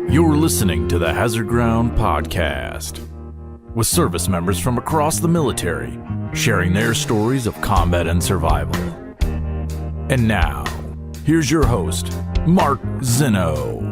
You're listening to the Hazard Ground Podcast, with service members from across the military sharing their stories of combat and survival. And now, here's your host, Mark Zinno.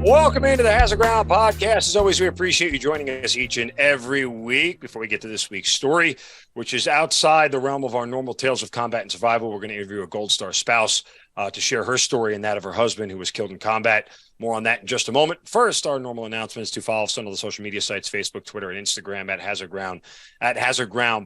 Welcome into the Hazard Ground Podcast. As always, we appreciate you joining us each and every week. Before we get to this week's story, which is outside the realm of our normal tales of combat and survival, we're going to interview a Gold Star spouse to share her story and that of her husband who was killed in combat. More on that in just a moment. First, our normal announcements to follow us on all the social media sites, Facebook, Twitter, and Instagram at Hazard Ground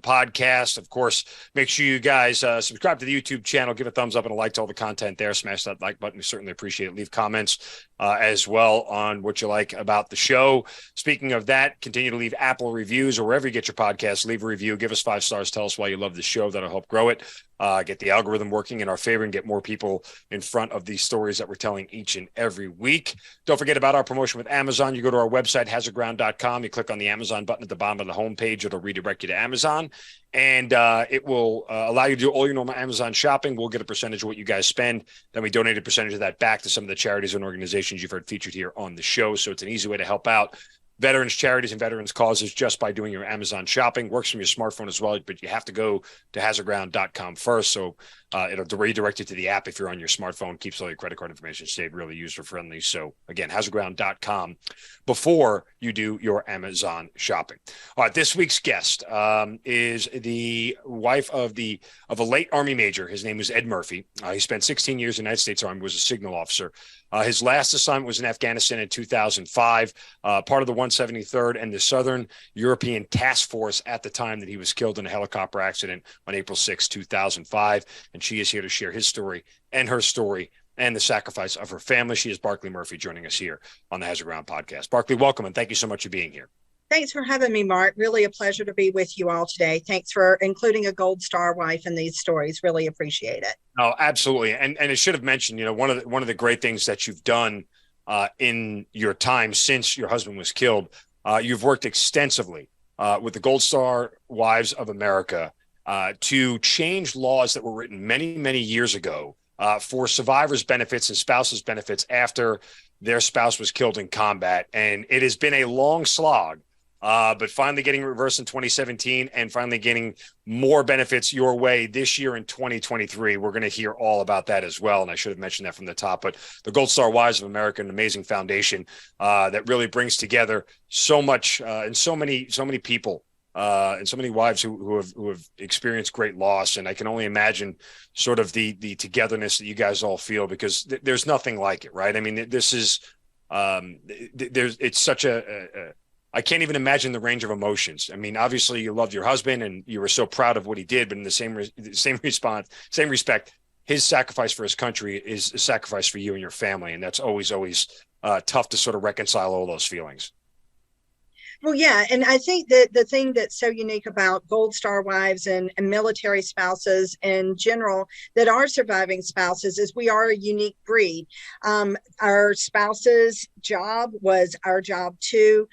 Podcast. Of course, make sure you guys subscribe to the YouTube channel, give a thumbs up and a like to all the content there. Smash that like button. We certainly appreciate it. Leave comments as well on what you like about the show. Speaking of that, continue to leave Apple reviews or wherever you get your podcasts. Leave a review. Give us 5 stars. Tell us why you love the show. That'll help grow it. Get the algorithm working in our favor and get more people in front of these stories that we're telling each and every week. Don't forget about our promotion with Amazon. You go to our website, hazardground.com. You click on the Amazon button at the bottom of the homepage. It'll redirect you to Amazon, and it will allow you to do all your normal Amazon shopping. We'll get a percentage of what you guys spend. Then we donate a percentage of that back to some of the charities and organizations you've heard featured here on the show. So it's an easy way to help out veterans charities and veterans causes just by doing your Amazon shopping. Works from your smartphone as well, but you have to go to hazardground.com first. So it'll redirect you to the app if you're on your smartphone. Keeps all your credit card information saved, really user friendly. So again, hazardground.com before you do your Amazon shopping. All right, this week's guest is the wife of a late Army major. His name was Ed Murphy. He spent 16 years in the United States Army, was a signal officer. His last assignment was in Afghanistan in 2005, part of the 173rd and the Southern European Task Force at the time that he was killed in a helicopter accident on April 6, 2005. And she is here to share his story and her story and the sacrifice of her family. She is Barclay Murphy joining us here on the Hazard Ground Podcast. Barclay, welcome, and thank you so much for being here. Thanks for having me, Mark. Really a pleasure to be with you all today. Thanks for including a Gold Star wife in these stories. Really appreciate it. Oh, absolutely. And I should have mentioned, one of the great things that you've done in your time since your husband was killed, you've worked extensively with the Gold Star Wives of America to change laws that were written many, many years ago for survivors' benefits and spouses' benefits after their spouse was killed in combat. And it has been a long slog. But finally getting reversed in 2017 and finally getting more benefits your way this year in 2023. We're going to hear all about that as well. And I should have mentioned that from the top, but the Gold Star Wives of America, an amazing foundation that really brings together so much and so many people and so many wives who have experienced great loss. And I can only imagine sort of the togetherness that you guys all feel, because there's nothing like it, right? I mean, this is it's such I can't even imagine the range of emotions. I mean, obviously you loved your husband and you were so proud of what he did, but in the same respect, his sacrifice for his country is a sacrifice for you and your family. And that's always tough to sort of reconcile all those feelings. Well, yeah. And I think that the thing that's so unique about Gold Star wives and military spouses in general that are surviving spouses is we are a unique breed. Our spouse's job was our job too.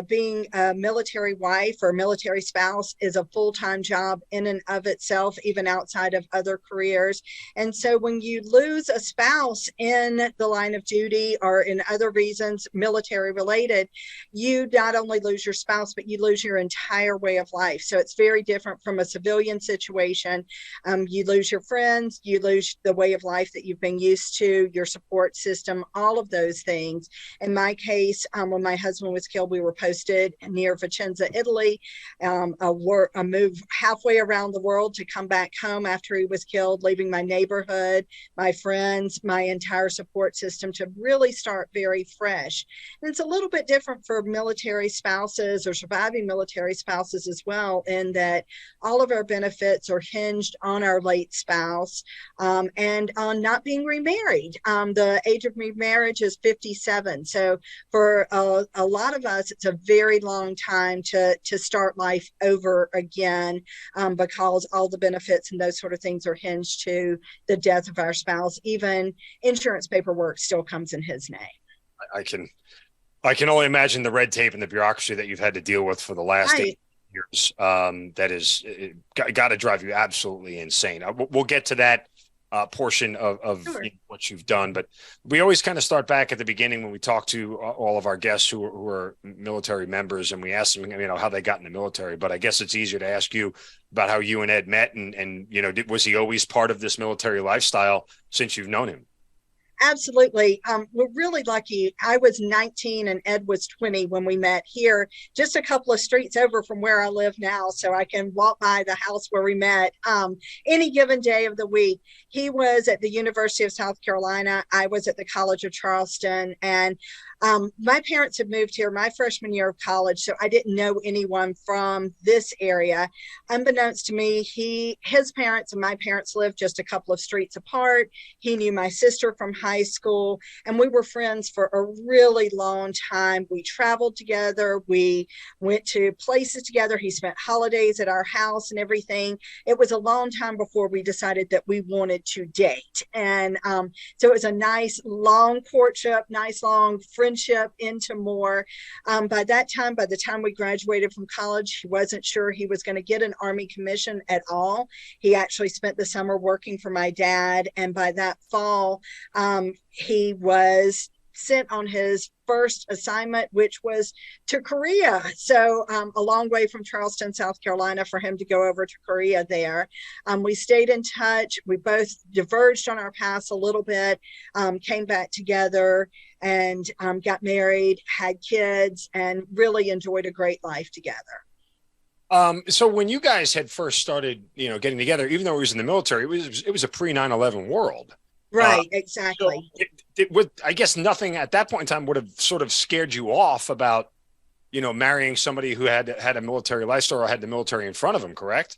Being a military wife or military spouse is a full-time job in and of itself, even outside of other careers. And so when you lose a spouse in the line of duty or in other reasons, military related, you not only lose your spouse, but you lose your entire way of life. So it's very different from a civilian situation. You lose your friends, you lose the way of life that you've been used to, your support system, all of those things. In my case, when my husband was killed, we were posted near Vicenza, Italy, a move halfway around the world to come back home after he was killed, leaving my neighborhood, my friends, my entire support system to really start very fresh. And it's a little bit different for military spouses or surviving military spouses as well, in that all of our benefits are hinged on our late spouse and on not being remarried. The age of remarriage is 57. So for a lot of us, it's a very long time to start life over again because all the benefits and those sort of things are hinged to the death of our spouse. Even insurance paperwork still comes in his name. I can only imagine the red tape and the bureaucracy that you've had to deal with for the last 8 years. That is got to drive you absolutely insane. We'll get to that portion of Sure. what you've done. But we always kind of start back at the beginning when we talk to all of our guests who are military members, and we ask them, how they got in the military. But I guess it's easier to ask you about how you and Ed met, and was he always part of this military lifestyle since you've known him? Absolutely. We're really lucky. I was 19 and Ed was 20 when we met here, just a couple of streets over from where I live now. So I can walk by the house where we met any given day of the week. He was at the University of South Carolina. I was at the College of Charleston. And my parents had moved here my freshman year of college, so I didn't know anyone from this area. Unbeknownst to me, his parents and my parents lived just a couple of streets apart. He knew my sister from high school, and we were friends for a really long time. We traveled together. We went to places together. He spent holidays at our house and everything. It was a long time before we decided that we wanted to date. And so it was a nice long courtship, nice long friendship into more. By the time we graduated from college, he wasn't sure he was going to get an Army commission at all. He actually spent the summer working for my dad. And by that fall, he was sent on his first assignment, which was to Korea. So a long way from Charleston, South Carolina, for him to go over to Korea there. We stayed in touch. We both diverged on our paths a little bit, came back together and got married, had kids, and really enjoyed a great life together. So when you guys had first started, getting together, even though he was in the military, it was a pre 9/11 world. Right, exactly. So I guess nothing at that point in time would have sort of scared you off about, marrying somebody who had a military lifestyle or had the military in front of him, correct?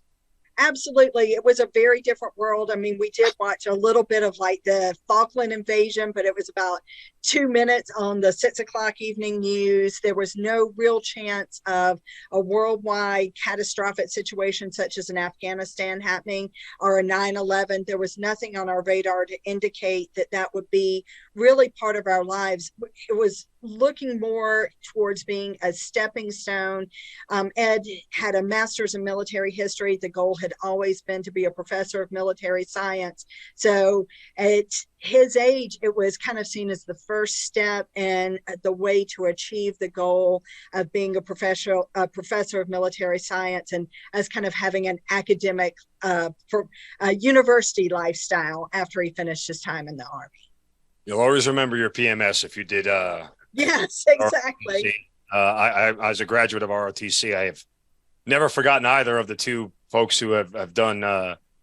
Absolutely. It was a very different world. I mean, we did watch a little bit of like the Falkland invasion, but it was about 2 minutes on the 6 o'clock evening news. There was no real chance of a worldwide catastrophic situation such as in Afghanistan happening or a 9/11. There was nothing on our radar to indicate that that would be really part of our lives. It was looking more towards being a stepping stone. Ed had a master's in military history. The goal had always been to be a professor of military science. So at his age, it was kind of seen as the first step in the way to achieve the goal of being a professor of military science, and as kind of having an academic university lifestyle after he finished his time in the Army. You'll always remember your PMS if you did. Yes, exactly. I as a graduate of ROTC, I have never forgotten either of the two folks who have done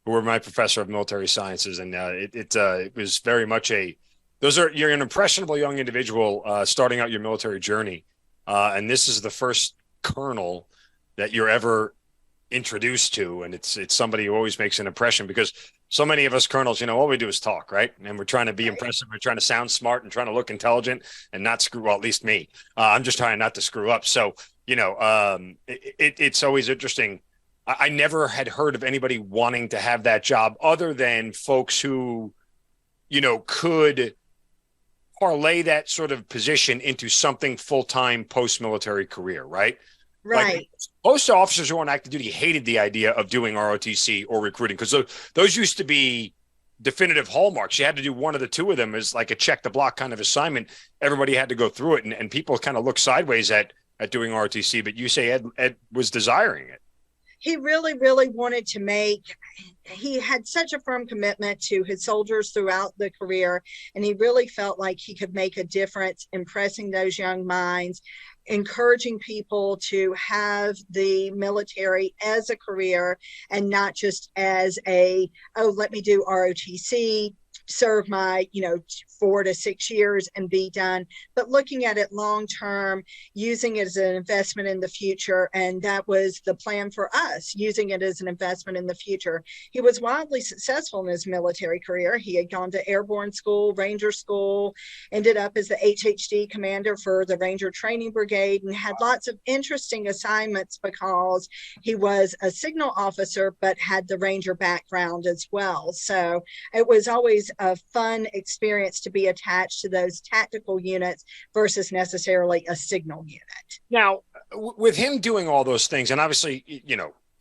who were my professor of military sciences, and it was very much you're an impressionable young individual starting out your military journey, and this is the first colonel that you're ever introduced to, and it's somebody who always makes an impression, because so many of us colonels, all we do is talk, right? And we're trying to be impressive, we're trying to sound smart and trying to look intelligent and not screw, well, at least me. I'm just trying not to screw up. So it's always interesting. I never had heard of anybody wanting to have that job other than folks who could parlay that sort of position into something full-time post-military career, right? Right. Like, most officers who are on active duty hated the idea of doing ROTC or recruiting, because those used to be definitive hallmarks. You had to do one of the two of them as like a check the block kind of assignment. Everybody had to go through it, and people kind of look sideways at doing ROTC. But you say Ed was desiring it. He really, really wanted to he had such a firm commitment to his soldiers throughout the career, and he really felt like he could make a difference, impressing those young minds, encouraging people to have the military as a career and not just as let me do ROTC, serve my 4 to 6 years and be done, but looking at it long term, using it as an investment in the future. And that was the plan for us, using it as an investment in the future. He was wildly successful in his military career. He had gone to airborne school, Ranger school, ended up as the HHD commander for the Ranger Training Brigade, and had lots of interesting assignments because he was a signal officer but had the Ranger background as well. So it was always a fun experience to be attached to those tactical units versus necessarily a signal unit. Now, with him doing all those things, and obviously,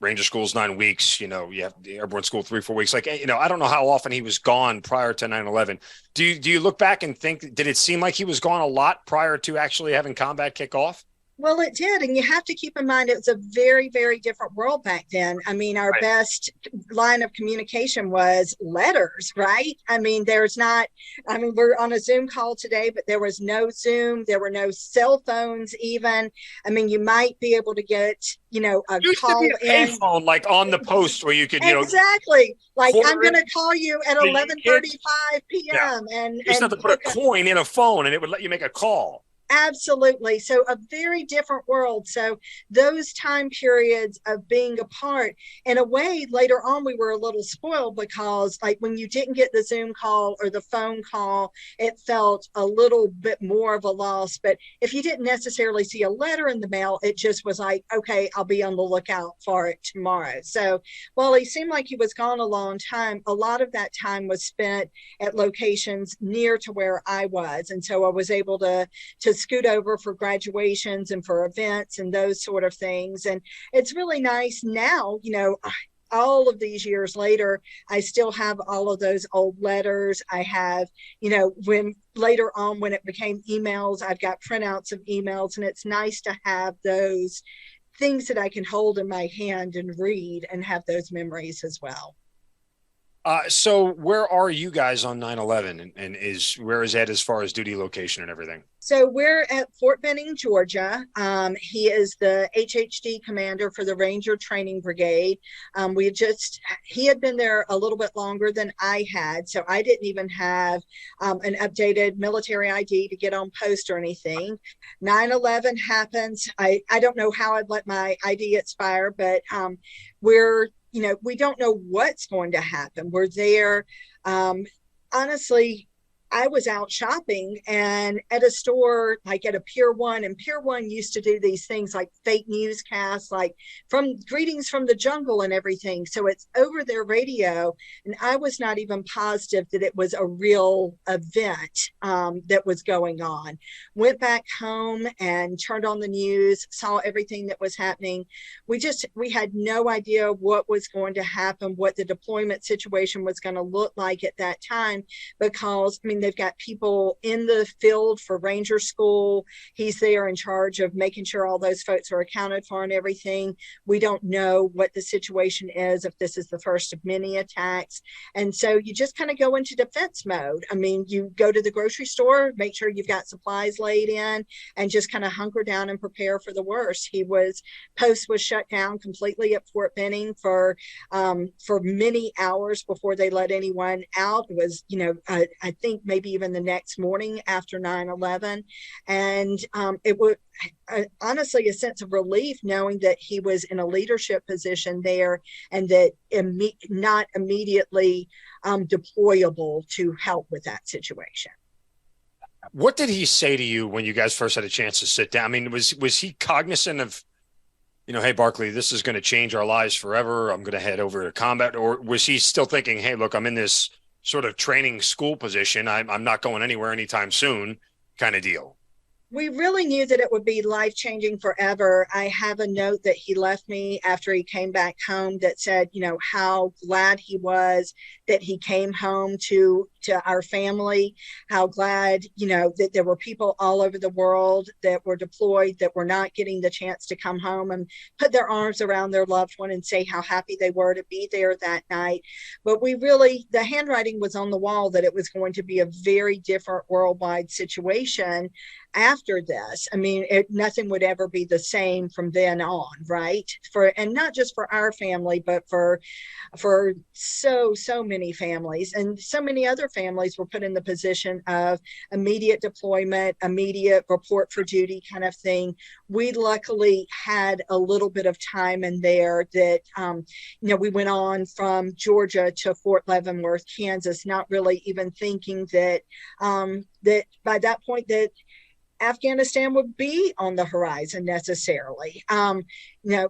Ranger school's 9 weeks, you have the airborne school 3-4 weeks. Like, I don't know how often he was gone prior to 9/11. Do you look back and think, did it seem like he was gone a lot prior to actually having combat kick off? Well, it did. And you have to keep in mind, it was a very, very different world back then. I mean, our best line of communication was letters, right? I mean, we're on a Zoom call today, but there was no Zoom. There were no cell phones even. I mean, you might be able to get, a call in. Phone, like on the post where you could, exactly. Like, I'm going to call you at 11:35 p.m. Yeah. And you just have to put a coin in a phone and it would let you make a call. Absolutely. So a very different world. So those time periods of being apart, in a way, later on, we were a little spoiled because like when you didn't get the Zoom call or the phone call, it felt a little bit more of a loss. But if you didn't necessarily see a letter in the mail, it just was like, okay, I'll be on the lookout for it tomorrow. So while he seemed like he was gone a long time, a lot of that time was spent at locations near to where I was. And so I was able to scoot over for graduations and for events and those sort of things. And it's really nice now, all of these years later, I still have all of those old letters. I have, when later on, when it became emails, I've got printouts of emails, and it's nice to have those things that I can hold in my hand and read and have those memories as well. So where are you guys on 9/11 and where is Ed as far as duty location and everything? So we're at Fort Benning, Georgia. He is the HHD commander for the Ranger Training Brigade. He had been there a little bit longer than I had, so I didn't even have an updated military ID to get on post or anything. 9/11 happens. I don't know how I'd let my ID expire, but we don't know what's going to happen. We're there. Honestly, I was out shopping and at a store, like at a Pier 1, and Pier 1 used to do these things like fake newscasts, like from Greetings from the Jungle and everything. So it's over their radio. And I was not even positive that it was a real event that was going on. Went back home and turned on the news, saw everything that was happening. We had no idea what was going to happen, what the deployment situation was going to look like at that time, because, they've got people in the field for Ranger School. He's there in charge of making sure all those folks are accounted for and everything. We don't know what the situation is, if this is the first of many attacks. And so you just kind of go into defense mode. You go to the grocery store, make sure you've got supplies laid in, and just kind of hunker down and prepare for the worst. Post was shut down completely at Fort Benning for many hours before they let anyone out. It was, I think maybe even the next morning after 9/11. And it was honestly a sense of relief knowing that he was in a leadership position there and that not immediately deployable to help with that situation. What did he say to you when you guys first had a chance to sit down? Was he cognizant of, hey, Barclay, this is going to change our lives forever, I'm going to head over to combat? Or was he still thinking, hey, look, I'm in this sort of training school position, I'm not going anywhere anytime soon kind of deal? We really knew that it would be life-changing forever. I have a note that he left me after he came back home that said, how glad he was that he came home to our family, how glad, that there were people all over the world that were deployed that were not getting the chance to come home and put their arms around their loved one and say how happy they were to be there that night. But the handwriting was on the wall that it was going to be a very different worldwide situation after this. Nothing would ever be the same from then on, right? And not just for our family, but for so many families, and so many other families were put in the position of immediate deployment, immediate report for duty kind of thing. We luckily had a little bit of time in there that, we went on from Georgia to Fort Leavenworth, Kansas, not really even thinking that by that point that Afghanistan would be on the horizon necessarily.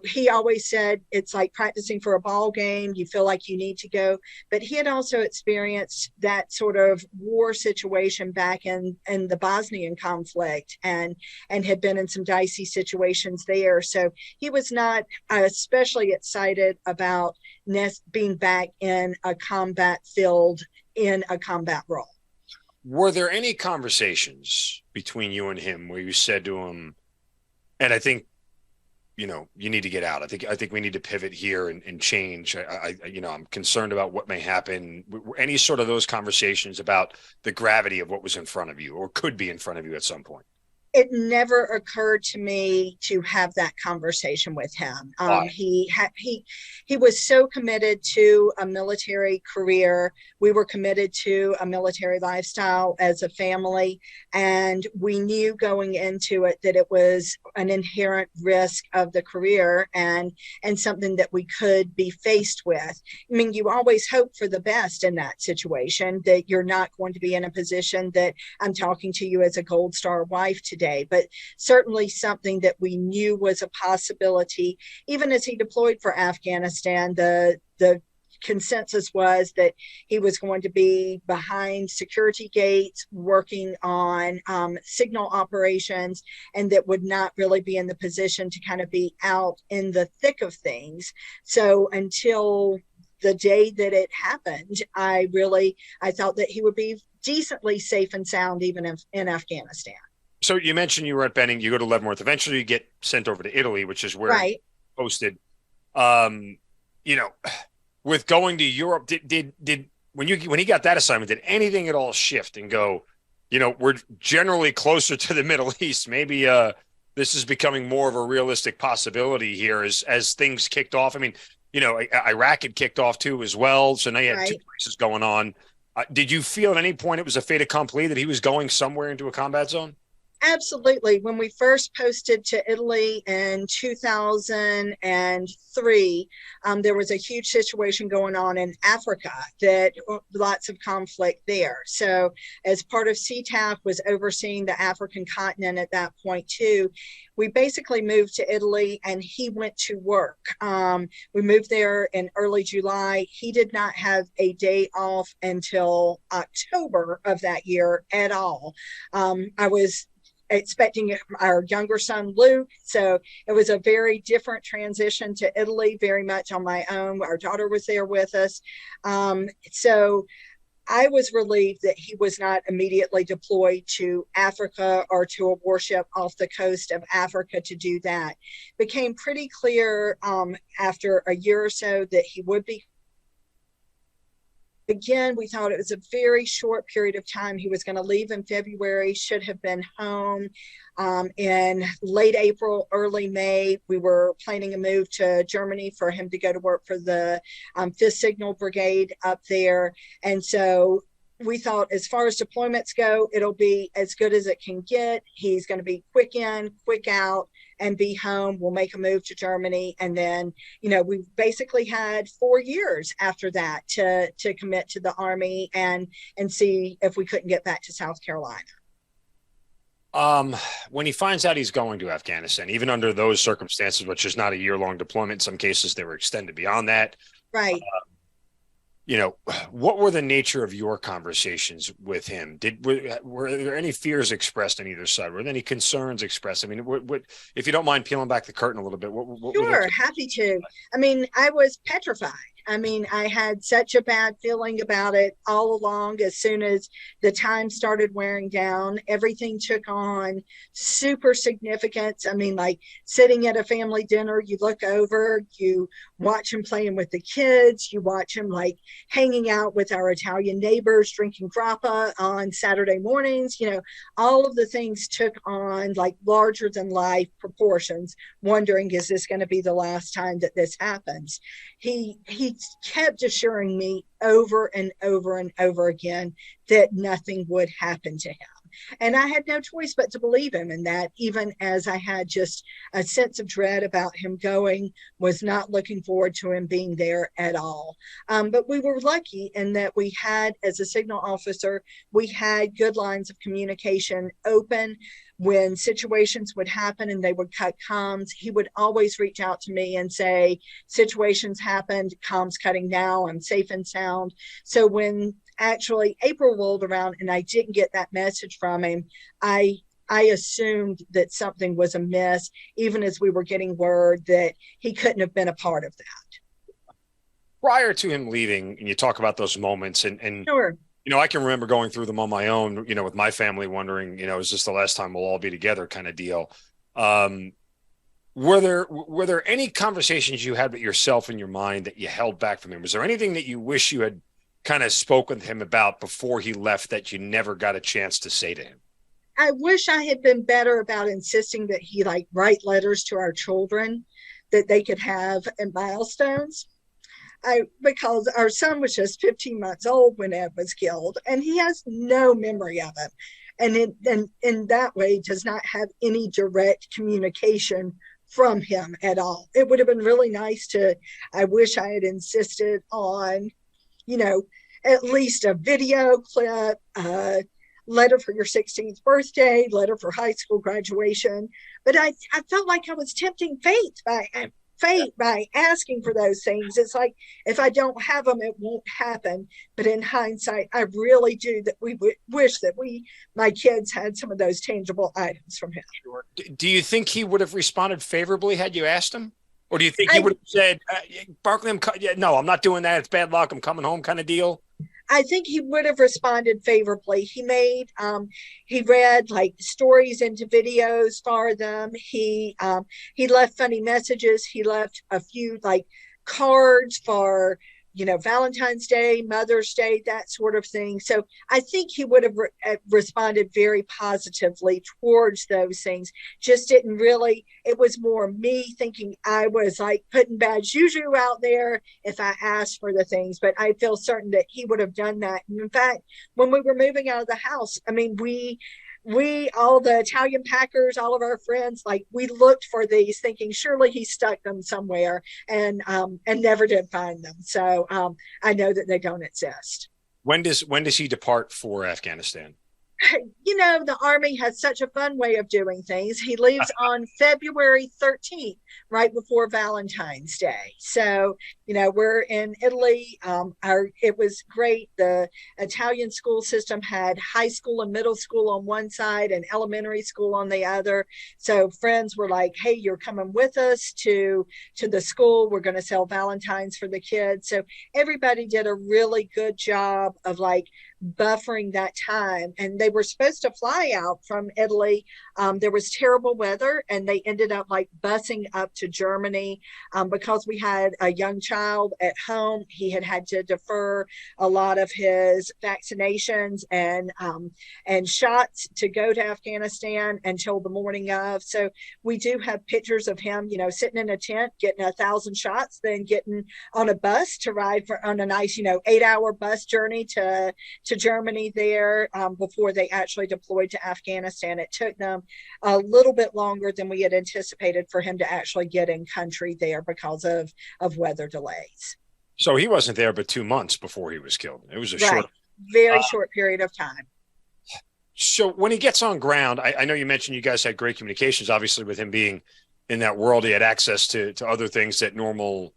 He always said it's like practicing for a ball game. You feel like you need to go, but he had also experienced that sort of war situation back in the Bosnian conflict, and had been in some dicey situations there. So he was not especially excited about being back in a combat field in a combat role. Were there any conversations between you and him where you said to him, and I think, you need to get out. I think we need to pivot here and change. I'm concerned about what may happen. Any sort of those conversations about the gravity of what was in front of you or could be in front of you at some point? It never occurred to me to have that conversation with him. He was so committed to a military career. We were committed to a military lifestyle as a family, and we knew going into it that it was an inherent risk of the career and something that we could be faced with. I mean, you always hope for the best in that situation, that you're not going to be in a position that I'm talking to you as a Gold Star wife today. But certainly something that we knew was a possibility. Even as he deployed for Afghanistan, the consensus was that he was going to be behind security gates working on signal operations, and that would not really be in the position to kind of be out in the thick of things. So until the day that it happened, I thought that he would be decently safe and sound even in Afghanistan. So you mentioned you were at Benning, you go to Leavenworth, eventually you get sent over to Italy, which is where you posted. With going to Europe, did when he got that assignment, did anything at all shift and go, we're generally closer to the Middle East. Maybe this is becoming more of a realistic possibility here as things kicked off. I mean, Iraq had kicked off too as well. So now you had two places going on. Did you feel at any point it was a fait accompli that he was going somewhere into a combat zone? Absolutely. When we first posted to Italy in 2003, there was a huge situation going on in Africa, that lots of conflict there. So as part of CTAF was overseeing the African continent at that point too, we basically moved to Italy and he went to work. We moved there in early July. He did not have a day off until October of that year at all. I was expecting our younger son, Luke. So it was a very different transition to Italy, very much on my own. Our daughter was there with us. So I was relieved that he was not immediately deployed to Africa or to a warship off the coast of Africa to do that. Became pretty clear after a year or so that he would be. Again, we thought it was a very short period of time. He was going to leave in February, should have been home in late April, early May. We were planning a move to Germany for him to go to work for the 5th Signal Brigade up there. And so we thought, as far as deployments go, it'll be as good as it can get. He's going to be quick in, quick out, and be home. We'll make a move to Germany. And then, we basically had 4 years after that to commit to the Army and see if we couldn't get back to South Carolina. When he finds out he's going to Afghanistan, even under those circumstances, which is not a year-long deployment, in some cases they were extended beyond that. Right. What were the nature of your conversations with him? Were there any fears expressed on either side? Were there any concerns expressed? I mean, what if you don't mind peeling back the curtain a little bit? Sure, happy to. I mean, I was petrified. I mean, I had such a bad feeling about it all along. As soon as the time started wearing down, everything took on super significance. I mean, like sitting at a family dinner, you look over, you watch him playing with the kids, you watch him like hanging out with our Italian neighbors, drinking grappa on Saturday mornings. All of the things took on like larger than life proportions, wondering, is this going to be the last time that this happens? He kept assuring me over and over and over again that nothing would happen to him. And I had no choice but to believe him in that, even as I had just a sense of dread about him going, was not looking forward to him being there at all. But we were lucky in that we had, as a signal officer, we had good lines of communication open. when situations would happen and they would cut comms, he would always reach out to me and say, situations happened, comms cutting now, I'm safe and sound. So when actually April rolled around and I didn't get that message from him, I assumed that something was amiss, even as we were getting word that he couldn't have been a part of that. Prior to him leaving, and you talk about those moments, and Sure. I can remember going through them on my own, with my family, wondering, is this the last time we'll all be together kind of deal? Were there any conversations you had with yourself in your mind that you held back from him? Was there anything that you wish you had kind of spoken to him about before he left that you never got a chance to say to him? I wish I had been better about insisting that he write letters to our children that they could have in milestones. Because our son was just 15 months old when Ed was killed, and he has no memory of it. And in that way does not have any direct communication from him at all. It would have been really nice I wish I had insisted on, at least a video clip, letter for your 16th birthday, letter for high school graduation. But I felt like I was tempting fate by asking for those things. It's like, if I don't have them, it won't happen. But in hindsight, I really do that we wish that my kids had some of those tangible items from him. Sure. Do you think he would have responded favorably had you asked him? Or do you think he would have said, Barclay, no, I'm not doing that, it's bad luck, I'm coming home kind of deal? I think he would have responded favorably. He read stories into videos for them. He left funny messages. He left a few cards for, Valentine's Day, Mother's Day, that sort of thing. So I think he would have responded very positively towards those things. Just didn't really, it was more me thinking I was putting bad juju out there if I asked for the things, but I feel certain that he would have done that. And in fact, when we were moving out of the house, I mean, we all the Italian packers, all of our friends, we looked for these thinking surely he stuck them somewhere, and never did find them. So I know that they don't exist. When does he depart for Afghanistan? The Army has such a fun way of doing things. He leaves on February 13th, right before Valentine's Day. So, we're in Italy. It was great. The Italian school system had high school and middle school on one side and elementary school on the other. So friends were like, hey, you're coming with us to the school. We're going to sell Valentines for the kids. So everybody did a really good job of buffering that time, and they were supposed to fly out from Italy. There was terrible weather, and they ended up busing up to Germany because we had a young child at home. He had to defer a lot of his vaccinations and shots to go to Afghanistan until the morning of. So we do have pictures of him, sitting in a tent, getting 1,000 shots, then getting on a bus to ride on a nice, 8-hour bus journey to Germany there before they actually deployed to Afghanistan. It took them a little bit longer than we had anticipated for him to actually get in country there because of weather delays. So he wasn't there but 2 months before he was killed. It was a very short period of time. So when he gets on ground, I know you mentioned you guys had great communications. Obviously, with him being in that world, he had access to other things that normal,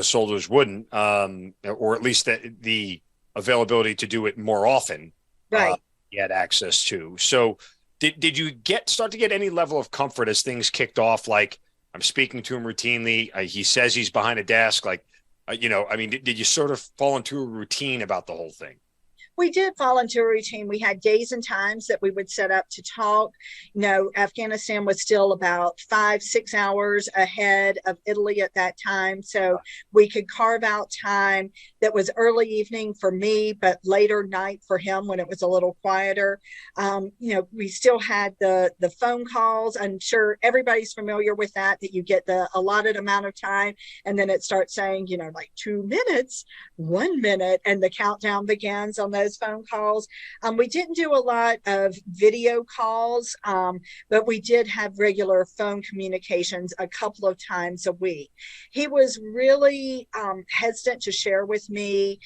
soldiers wouldn't, or at least the availability to do it more often, right? He had access to. So did you start to get any level of comfort as things kicked off? I'm speaking to him routinely. He says he's behind a desk. Did you sort of fall into a routine about the whole thing? We did fall into a routine. We had days and times that we would set up to talk. Afghanistan was still about 5-6 hours ahead of Italy at that time. So we could carve out time that was early evening for me, but later night for him when it was a little quieter. We still had the phone calls. I'm sure everybody's familiar with that you get the allotted amount of time, and then it starts saying, 2 minutes, 1 minute, and the countdown begins on those phone calls. We didn't do a lot of video calls, but we did have regular phone communications a couple of times a week. He was really hesitant to share with me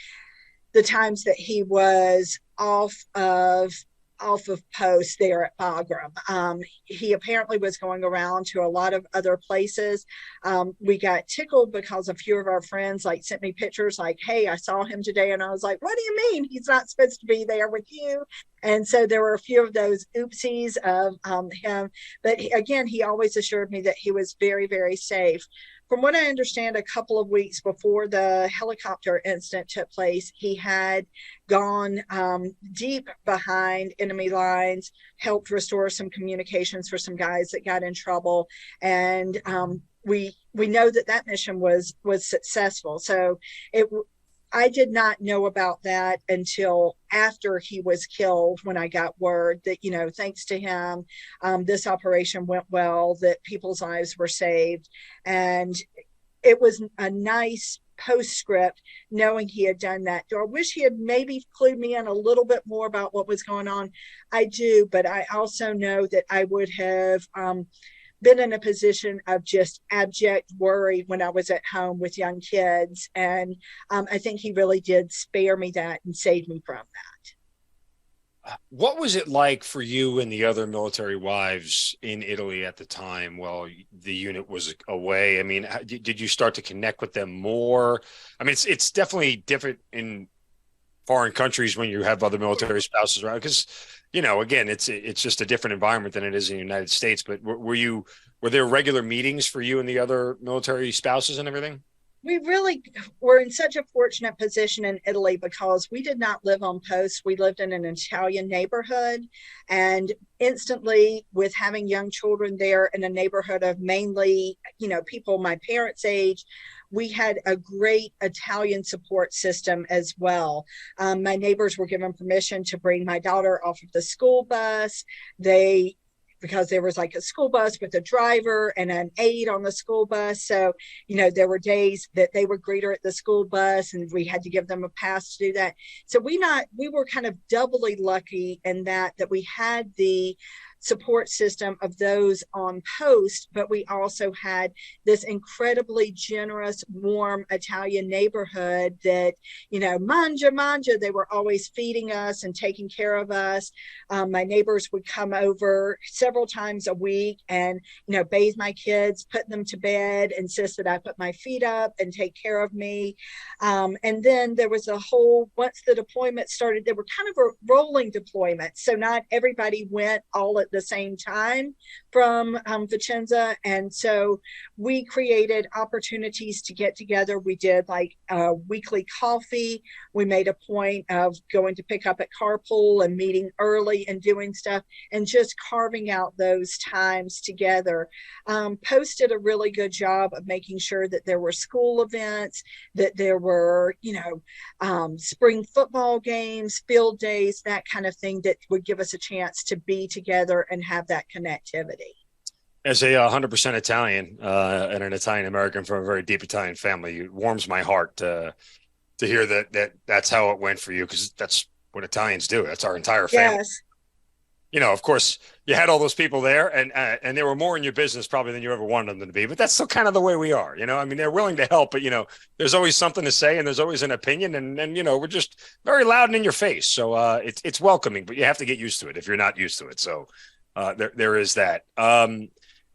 the times that he was off of off of post there at Bagram. He apparently was going around to a lot of other places. We got tickled because a few of our friends like sent me pictures like, hey, I saw him today. And I was like, what do you mean? He's not supposed to be there with you. And so there were a few of those oopsies of him. But again, he always assured me that he was very, very safe. From what I understand, a couple of weeks before the helicopter incident took place, he had gone deep behind enemy lines, helped restore some communications for some guys that got in trouble. And we know that mission was successful. So I did not know about that until after he was killed, when I got word that, thanks to him, this operation went well, that people's lives were saved. And it was a nice postscript knowing he had done that. Do I wish he had maybe clued me in a little bit more about what was going on? I do, but I also know that I would have been in a position of just abject worry when I was at home with young kids. And I think he really did spare me that and save me from that. What was it like for you and the other military wives in Italy at the time while the unit was away? I mean, did you start to connect with them more? I mean, it's definitely different in foreign countries when you have other military spouses around, because again, it's just a different environment than it is in the United States. But were there regular meetings for you and the other military spouses and everything? We really were in such a fortunate position in Italy because we did not live on post. We lived in an Italian neighborhood, and instantly, with having young children there in a neighborhood of mainly, people my parents' age, we had a great Italian support system as well. My neighbors were given permission to bring my daughter off of the school bus. Because there was like a school bus with a driver and an aide on the school bus. So, there were days that they would greet her at the school bus and we had to give them a pass to do that. So we were kind of doubly lucky in that we had the support system of those on post, but we also had this incredibly generous, warm Italian neighborhood that, mangia, they were always feeding us and taking care of us. My neighbors would come over several times a week and, bathe my kids, put them to bed, insist that I put my feet up and take care of me. And then there was once the deployment started, there were kind of a rolling deployment. So not everybody went all at the same time from Vicenza. And so we created opportunities to get together. We did like a weekly coffee. We made a point of going to pick up at carpool and meeting early and doing stuff and just carving out those times together. Post did a really good job of making sure that there were school events, that there were, spring football games, field days, that kind of thing that would give us a chance to be together and have that connectivity. As a 100% Italian and an Italian American from a very deep Italian family, it warms my heart to hear that's how it went for you, because that's what Italians do. That's our entire family. Yes. Of course, you had all those people there, and they were more in your business probably than you ever wanted them to be. But that's still kind of the way we are. I mean, they're willing to help, but there's always something to say, and there's always an opinion, and we're just very loud and in your face. So it's welcoming, but you have to get used to it if you're not used to it. So there is that.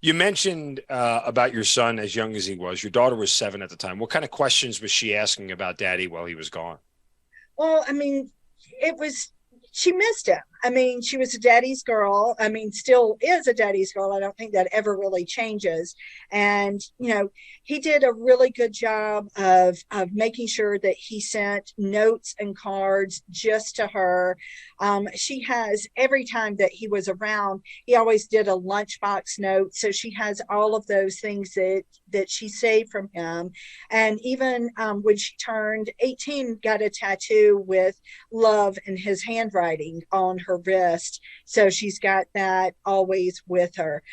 You mentioned about your son as young as he was. Your daughter was 7 at the time. What kind of questions was she asking about Daddy while he was gone? Well, I mean, she missed him. I mean, she was a daddy's girl. I mean, still is a daddy's girl. I don't think that ever really changes. And, he did a really good job of making sure that he sent notes and cards just to her. She has, every time that he was around, he always did a lunchbox note. So she has all of those things that she saved from him. And even when she turned 18, got a tattoo with love in his handwriting on her wrist. So she's got that always with her.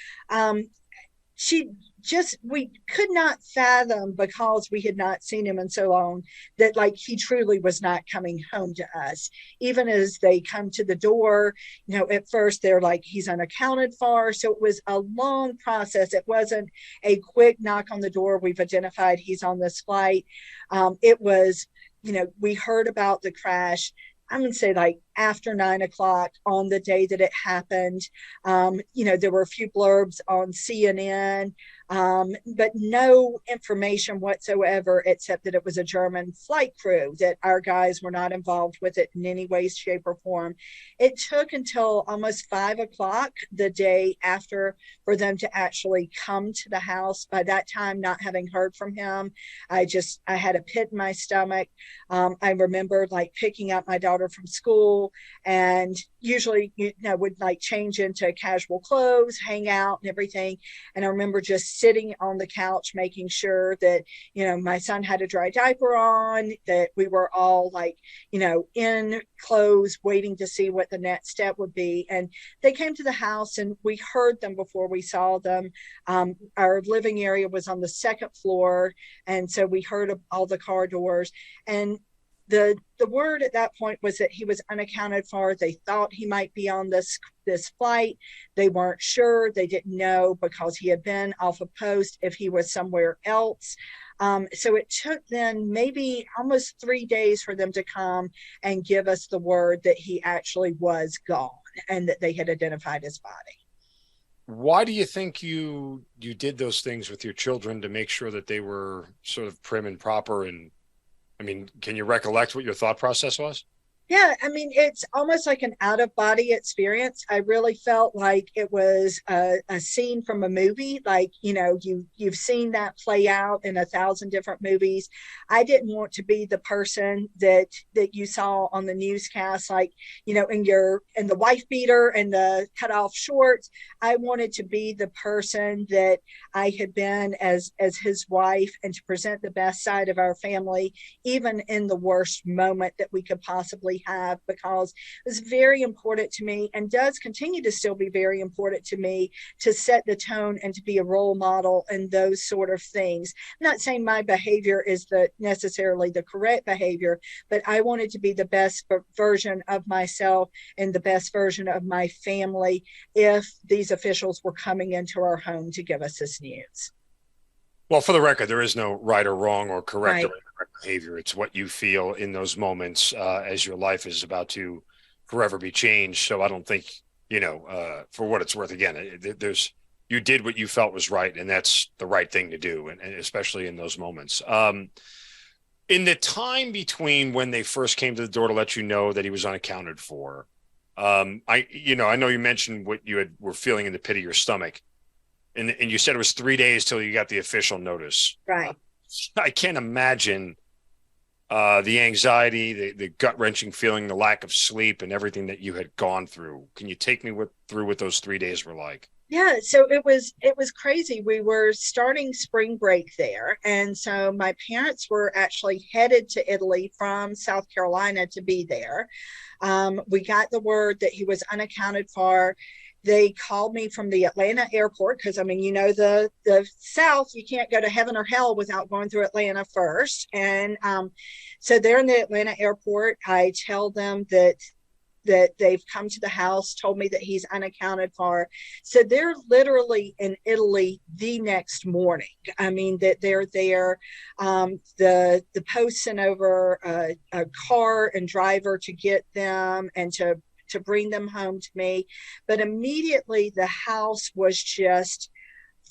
We could not fathom, because we had not seen him in so long, that he truly was not coming home to us. Even as they come to the door, at first they're like, he's unaccounted for. So it was a long process. It wasn't a quick knock on the door. We've identified he's on this flight. It was, we heard about the crash. I'm going to say after 9 o'clock on the day that it happened. There were a few blurbs on CNN, but no information whatsoever except that it was a German flight crew, that our guys were not involved with it in any way, shape, or form. It took until almost 5 o'clock the day after for them to actually come to the house. By that time, not having heard from him, I had a pit in my stomach. I remember picking up my daughter from school, and usually would change into casual clothes, hang out and everything. And I remember just sitting on the couch, making sure that, my son had a dry diaper on, that we were all in clothes, waiting to see what the next step would be. And they came to the house and we heard them before we saw them. Our living area was on the second floor. And so we heard all the car doors, and the word at that point was that he was unaccounted for. They thought he might be on this flight. They weren't sure. They didn't know, because he had been off a post, if he was somewhere else. So it took them maybe almost 3 days for them to come and give us the word that he actually was gone and that they had identified his body. Why do you think you did those things with your children to make sure that they were sort of prim and proper? And can you recollect what your thought process was? Yeah, it's almost like an out-of-body experience. I really felt like it was a scene from a movie. You've seen that play out in 1,000 different movies. I didn't want to be the person that you saw on the newscast, in the wife beater and the cut-off shorts. I wanted to be the person that I had been as his wife, and to present the best side of our family, even in the worst moment that we could possibly have, because it was very important to me, and does continue to still be very important to me, to set the tone and to be a role model and those sort of things. I'm not saying my behavior is necessarily the correct behavior, but I wanted to be the best version of myself and the best version of my family if these officials were coming into our home to give us this news. Well, for the record, there is no right or wrong or correct or incorrect behavior. It's what you feel in those moments as your life is about to forever be changed. So I don't think, for what it's worth, again, you did what you felt was right, and that's the right thing to do, and especially in those moments. In the time between when they first came to the door to let you know that he was unaccounted for, I know you mentioned what you were feeling in the pit of your stomach. And you said it was 3 days till you got the official notice. Right. I can't imagine the anxiety, the gut-wrenching feeling, the lack of sleep, and everything that you had gone through. Can you take me through what those 3 days were like? Yeah, so it was crazy. We were starting spring break there. And so my parents were actually headed to Italy from South Carolina to be there. We got the word that he was unaccounted for. They called me from the Atlanta airport, because the South, you can't go to heaven or hell without going through Atlanta first. And so they're in the Atlanta airport. I tell them that they've come to the house, told me that he's unaccounted for. So they're literally in Italy the next morning. That they're there. The post sent over a car and driver to get them and to bring them home to me. But immediately the house was just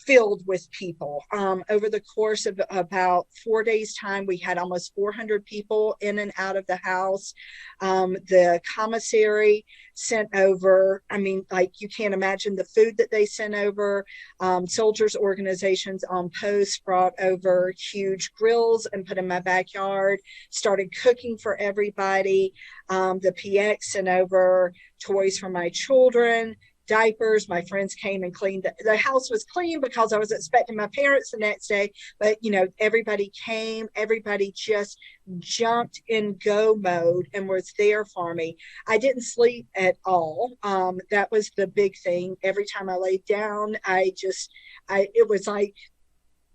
filled with people. Over the course of about 4 days' time, we had almost 400 people in and out of the house. The commissary sent over, you can't imagine the food that they sent over. Soldiers organizations on post brought over huge grills and put in my backyard, started cooking for everybody. The PX sent over toys for my children, diapers. My friends came and cleaned. The house was clean because I was expecting my parents the next day. But, everybody came. Everybody just jumped in go mode and was there for me. I didn't sleep at all. That was the big thing. Every time I laid down, it was like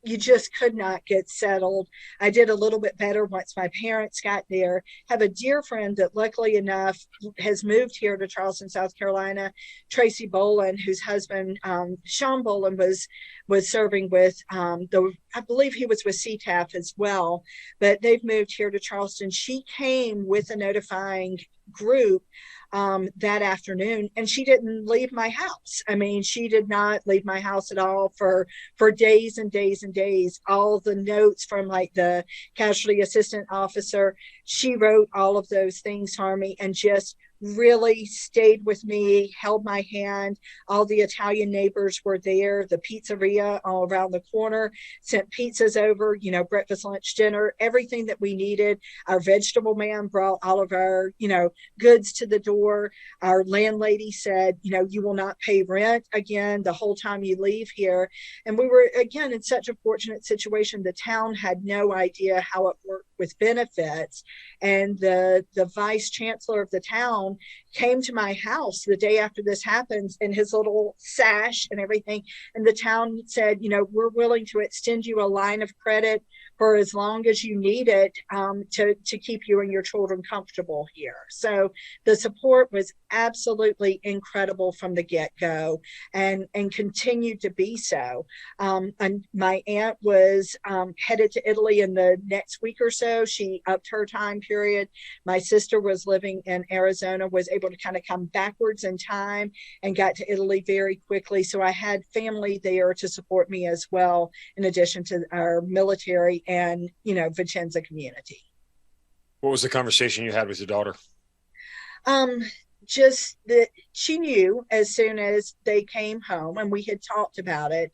you just could not get settled. I did a little bit better once my parents got there. Have a dear friend that luckily enough has moved here to Charleston, South Carolina, Tracy Boland, whose husband, Sean Boland, was serving with the I believe he was with CTAF as well, but they've moved here to Charleston. She came with a notifying group that afternoon, and she didn't leave my house. I mean, she did not leave my house at all for days and days and days. All the notes from like the casualty assistant officer, she wrote all of those things for me and just really stayed with me, held my hand. All the Italian neighbors were there. The pizzeria all around the corner sent pizzas over, you know, breakfast, lunch, dinner, everything that we needed. Our vegetable man brought all of our, you know, goods to the door. Our landlady said, you know, you will not pay rent again the whole time you leave here. And we were, again, in such a fortunate situation. The town had no idea how it worked with benefits. And the vice chancellor of the town came to my house the day after this happened in his little sash and everything. And the town said, you know, we're willing to extend you a line of credit for as long as you need it to keep you and your children comfortable here. So the support was absolutely incredible from the get-go and continued to be so. And my aunt was headed to Italy in the next week or so. She upped her time period. My sister was living in Arizona, was able to kind of come backwards in time and got to Italy very quickly. So I had family there to support me as well, in addition to our military and, you know, Vicenza community. What was the conversation you had with your daughter? Just that she knew as soon as they came home, and we had talked about it,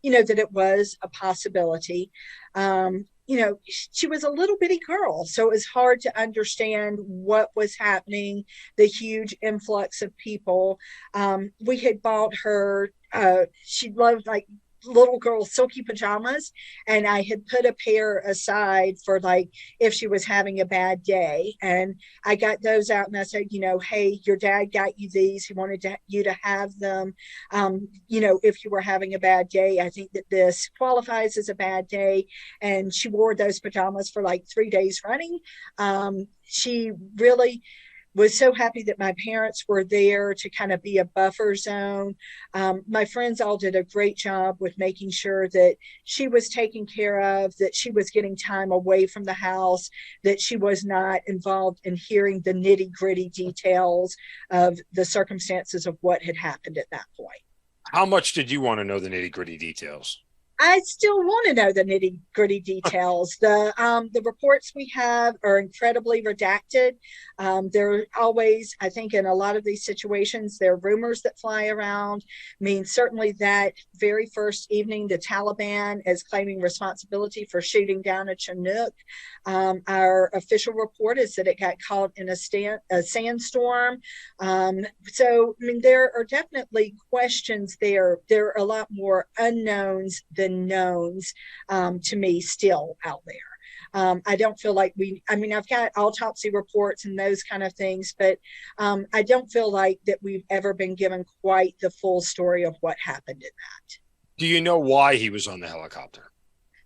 you know, that it was a possibility. You know, she was a little bitty girl, so it was hard to understand what was happening, the huge influx of people. We had bought her, she loved like little girl silky pajamas, and I had put a pair aside for like if she was having a bad day, and I got those out and I said, you know, hey, your dad got you these, he wanted you to have them, you know, if you were having a bad day. I think that this qualifies as a bad day. And she wore those pajamas for like 3 days running. She really was so happy that my parents were there to kind of be a buffer zone. My friends all did a great job with making sure that she was taken care of, that she was getting time away from the house, that she was not involved in hearing the nitty gritty details of the circumstances of what had happened at that point. How much did you want to know the nitty gritty details? I still want to know the nitty gritty details. The reports we have are incredibly redacted. There are always, I think in a lot of these situations, there are rumors that fly around. I mean, certainly that very first evening, the Taliban is claiming responsibility for shooting down a Chinook. Our official report is that it got caught in a sandstorm. So, I mean, there are definitely questions there. There are a lot more unknowns than knowns to me still out there. I don't feel like I've got autopsy reports and those kind of things, but I don't feel like that we've ever been given quite the full story of what happened in that. Do you know why he was on the helicopter?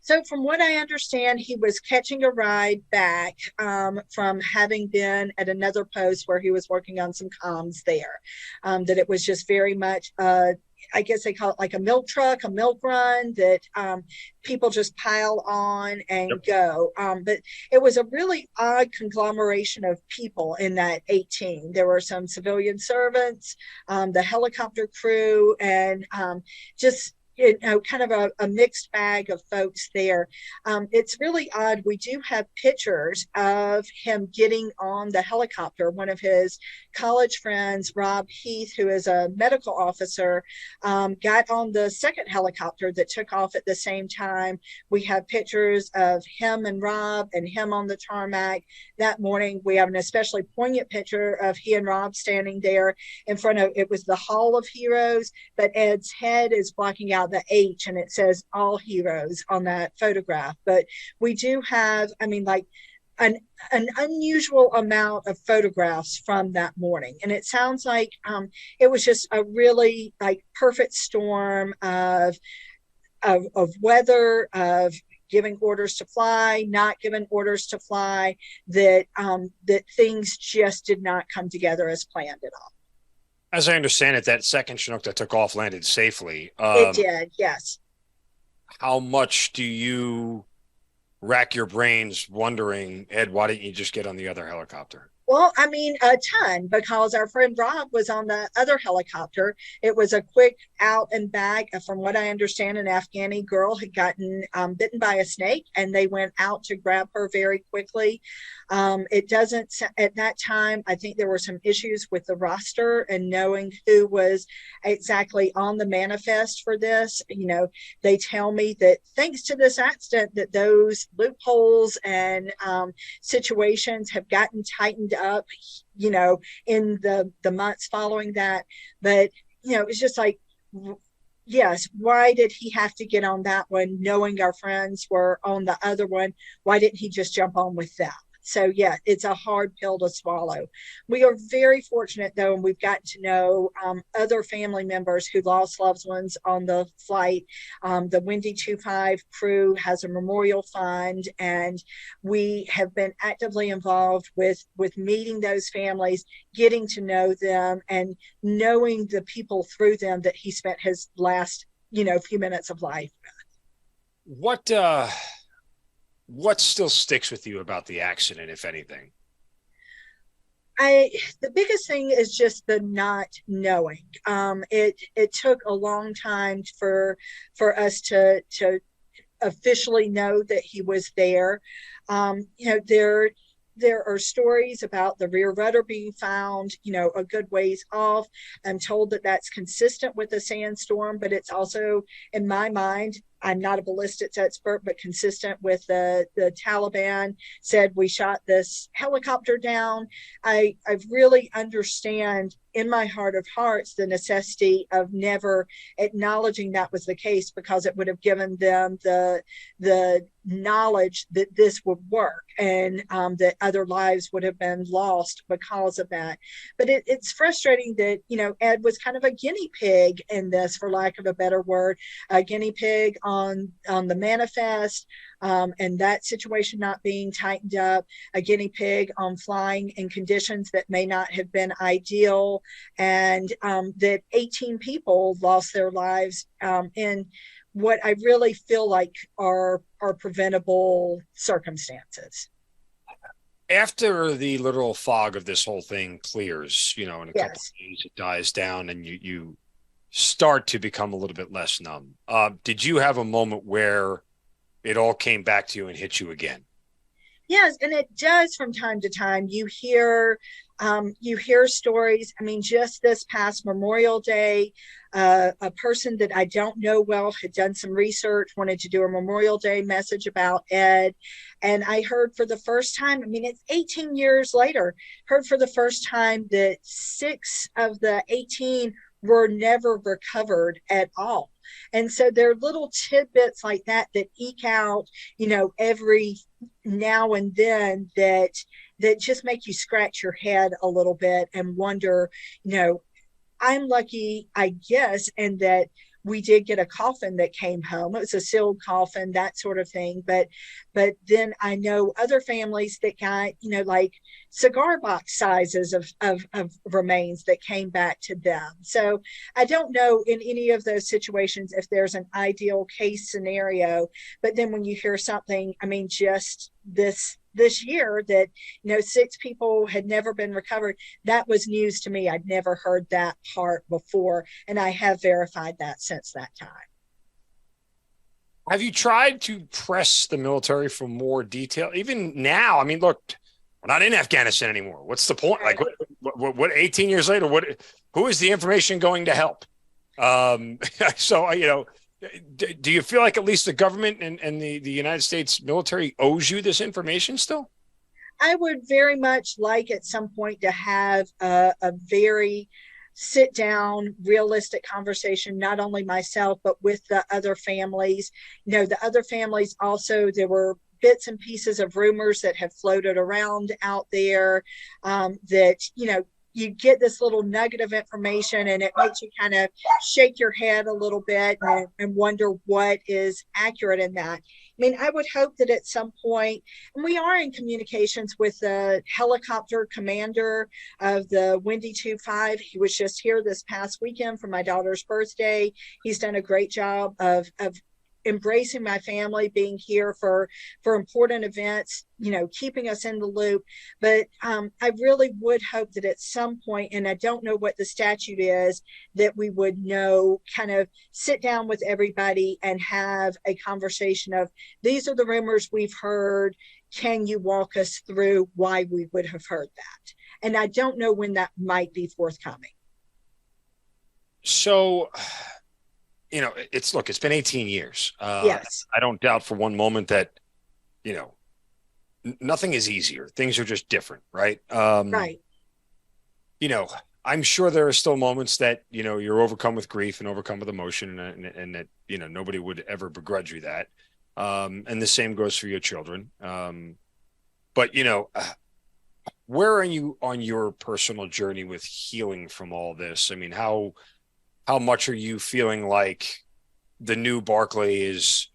So from what I understand, he was catching a ride back from having been at another post where he was working on some comms there, that it was just very much I guess they call it like a milk truck, a milk run that people just pile on and go. But it was a really odd conglomeration of people in that 18. There were some civilian servants, the helicopter crew, and just kind of a mixed bag of folks there. It's really odd. We do have pictures of him getting on the helicopter. One of his college friends, Rob Heath, who is a medical officer, got on the second helicopter that took off at the same time. We have pictures of him and Rob and him on the tarmac. That morning, we have an especially poignant picture of he and Rob standing there in front of, it was the Hall of Heroes, but Ed's head is blocking out the H, and it says all heroes on that photograph. But we do have, an unusual amount of photographs from that morning. And it sounds like it was just a really perfect storm of weather, of giving orders to fly, not giving orders to fly, that things just did not come together as planned at all. As I understand it, that second Chinook that took off landed safely. It did, yes. how much do you rack your brains wondering, Ed, why didn't you just get on the other helicopter? Well, I mean, a ton, because our friend Rob was on the other helicopter. It was a quick out and back. From what I understand, an Afghani girl had gotten bitten by a snake, and they went out to grab her very quickly. It doesn't, at that time, I think there were some issues with the roster and knowing who was exactly on the manifest for this. You know, they tell me that thanks to this accident, that those loopholes and situations have gotten tightened up, you know, in the months following that. But, you know, it's just like, yes, why did he have to get on that one knowing our friends were on the other one? Why didn't he just jump on with them? So, yeah, it's a hard pill to swallow. We are very fortunate, though, and we've gotten to know other family members who lost loved ones on the flight. The Windy 25 crew has a memorial fund, and we have been actively involved with meeting those families, getting to know them, and knowing the people through them that he spent his last, you know, few minutes of life with. What still sticks with you about the accident, if anything? The biggest thing is just the not knowing. It took a long time for us to officially know that he was there. You know, there are stories about the rear rudder being found, you know, a good ways off. I'm told that that's consistent with the sandstorm, but it's also, in my mind, I'm not a ballistics expert, but consistent with the Taliban said we shot this helicopter down. I really understand in my heart of hearts the necessity of never acknowledging that was the case, because it would have given them the knowledge that this would work, and that other lives would have been lost because of that. But it's frustrating that, you know, Ed was kind of a guinea pig in this, for lack of a better word, a guinea pig on the manifest, and that situation not being tightened up, a guinea pig on flying in conditions that may not have been ideal, and that 18 people lost their lives in what I really feel like are preventable circumstances. After the literal fog of this whole thing clears, you know, in a couple Yes. of days, it dies down and you start to become a little bit less numb. Did you have a moment where it all came back to you and hit you again? Yes, and it does from time to time. You hear stories. I mean, just this past Memorial Day, a person that I don't know well had done some research, wanted to do a Memorial Day message about Ed. And I heard for the first time, I mean, it's 18 years later, heard for the first time that 6 of the 18 were never recovered at all. And so there are little tidbits like that that eke out, you know, every now and then that just make you scratch your head a little bit and wonder, you know, I'm lucky, I guess, in that we did get a coffin that came home. It was a sealed coffin, that sort of thing. But then I know other families that got, you know, like cigar box sizes of remains that came back to them. So I don't know in any of those situations if there's an ideal case scenario. But then when you hear something, I mean, just this year that, you know, 6 people had never been recovered, that was news to me. I'd never heard that part before, and I have verified that since that time. Have you tried to press the military for more detail? Even now, I mean, look, we're not in Afghanistan anymore. What's the point? Like, what 18 years later, who is the information going to help? So, you know, do you feel like at least the government and the United States military owes you this information still? I would very much like at some point to have a very sit down, realistic conversation, not only myself, but with the other families. You know, the other families also, there were bits and pieces of rumors that have floated around out there that, you know, you get this little nugget of information and it makes you kind of shake your head a little bit and wonder what is accurate in that. I mean, I would hope that at some point, and we are in communications with the helicopter commander of the Windy 25. He was just here this past weekend for my daughter's birthday. He's done a great job of embracing my family, being here for important events, keeping us in the loop. But I really would hope that at some point, and I don't know what the statute is, that we would kind of sit down with everybody and have a conversation of, these are the rumors we've heard. Can you walk us through why we would have heard that? And I don't know when that might be forthcoming. So, it's been 18 years. Yes. I don't doubt for one moment that, nothing is easier. Things are just different. Right. Right. I'm sure there are still moments that, you're overcome with grief and overcome with emotion, and that, nobody would ever begrudge you that. And the same goes for your children. But, where are you on your personal journey with healing from all this? I mean, how much are you feeling like the new Barclay is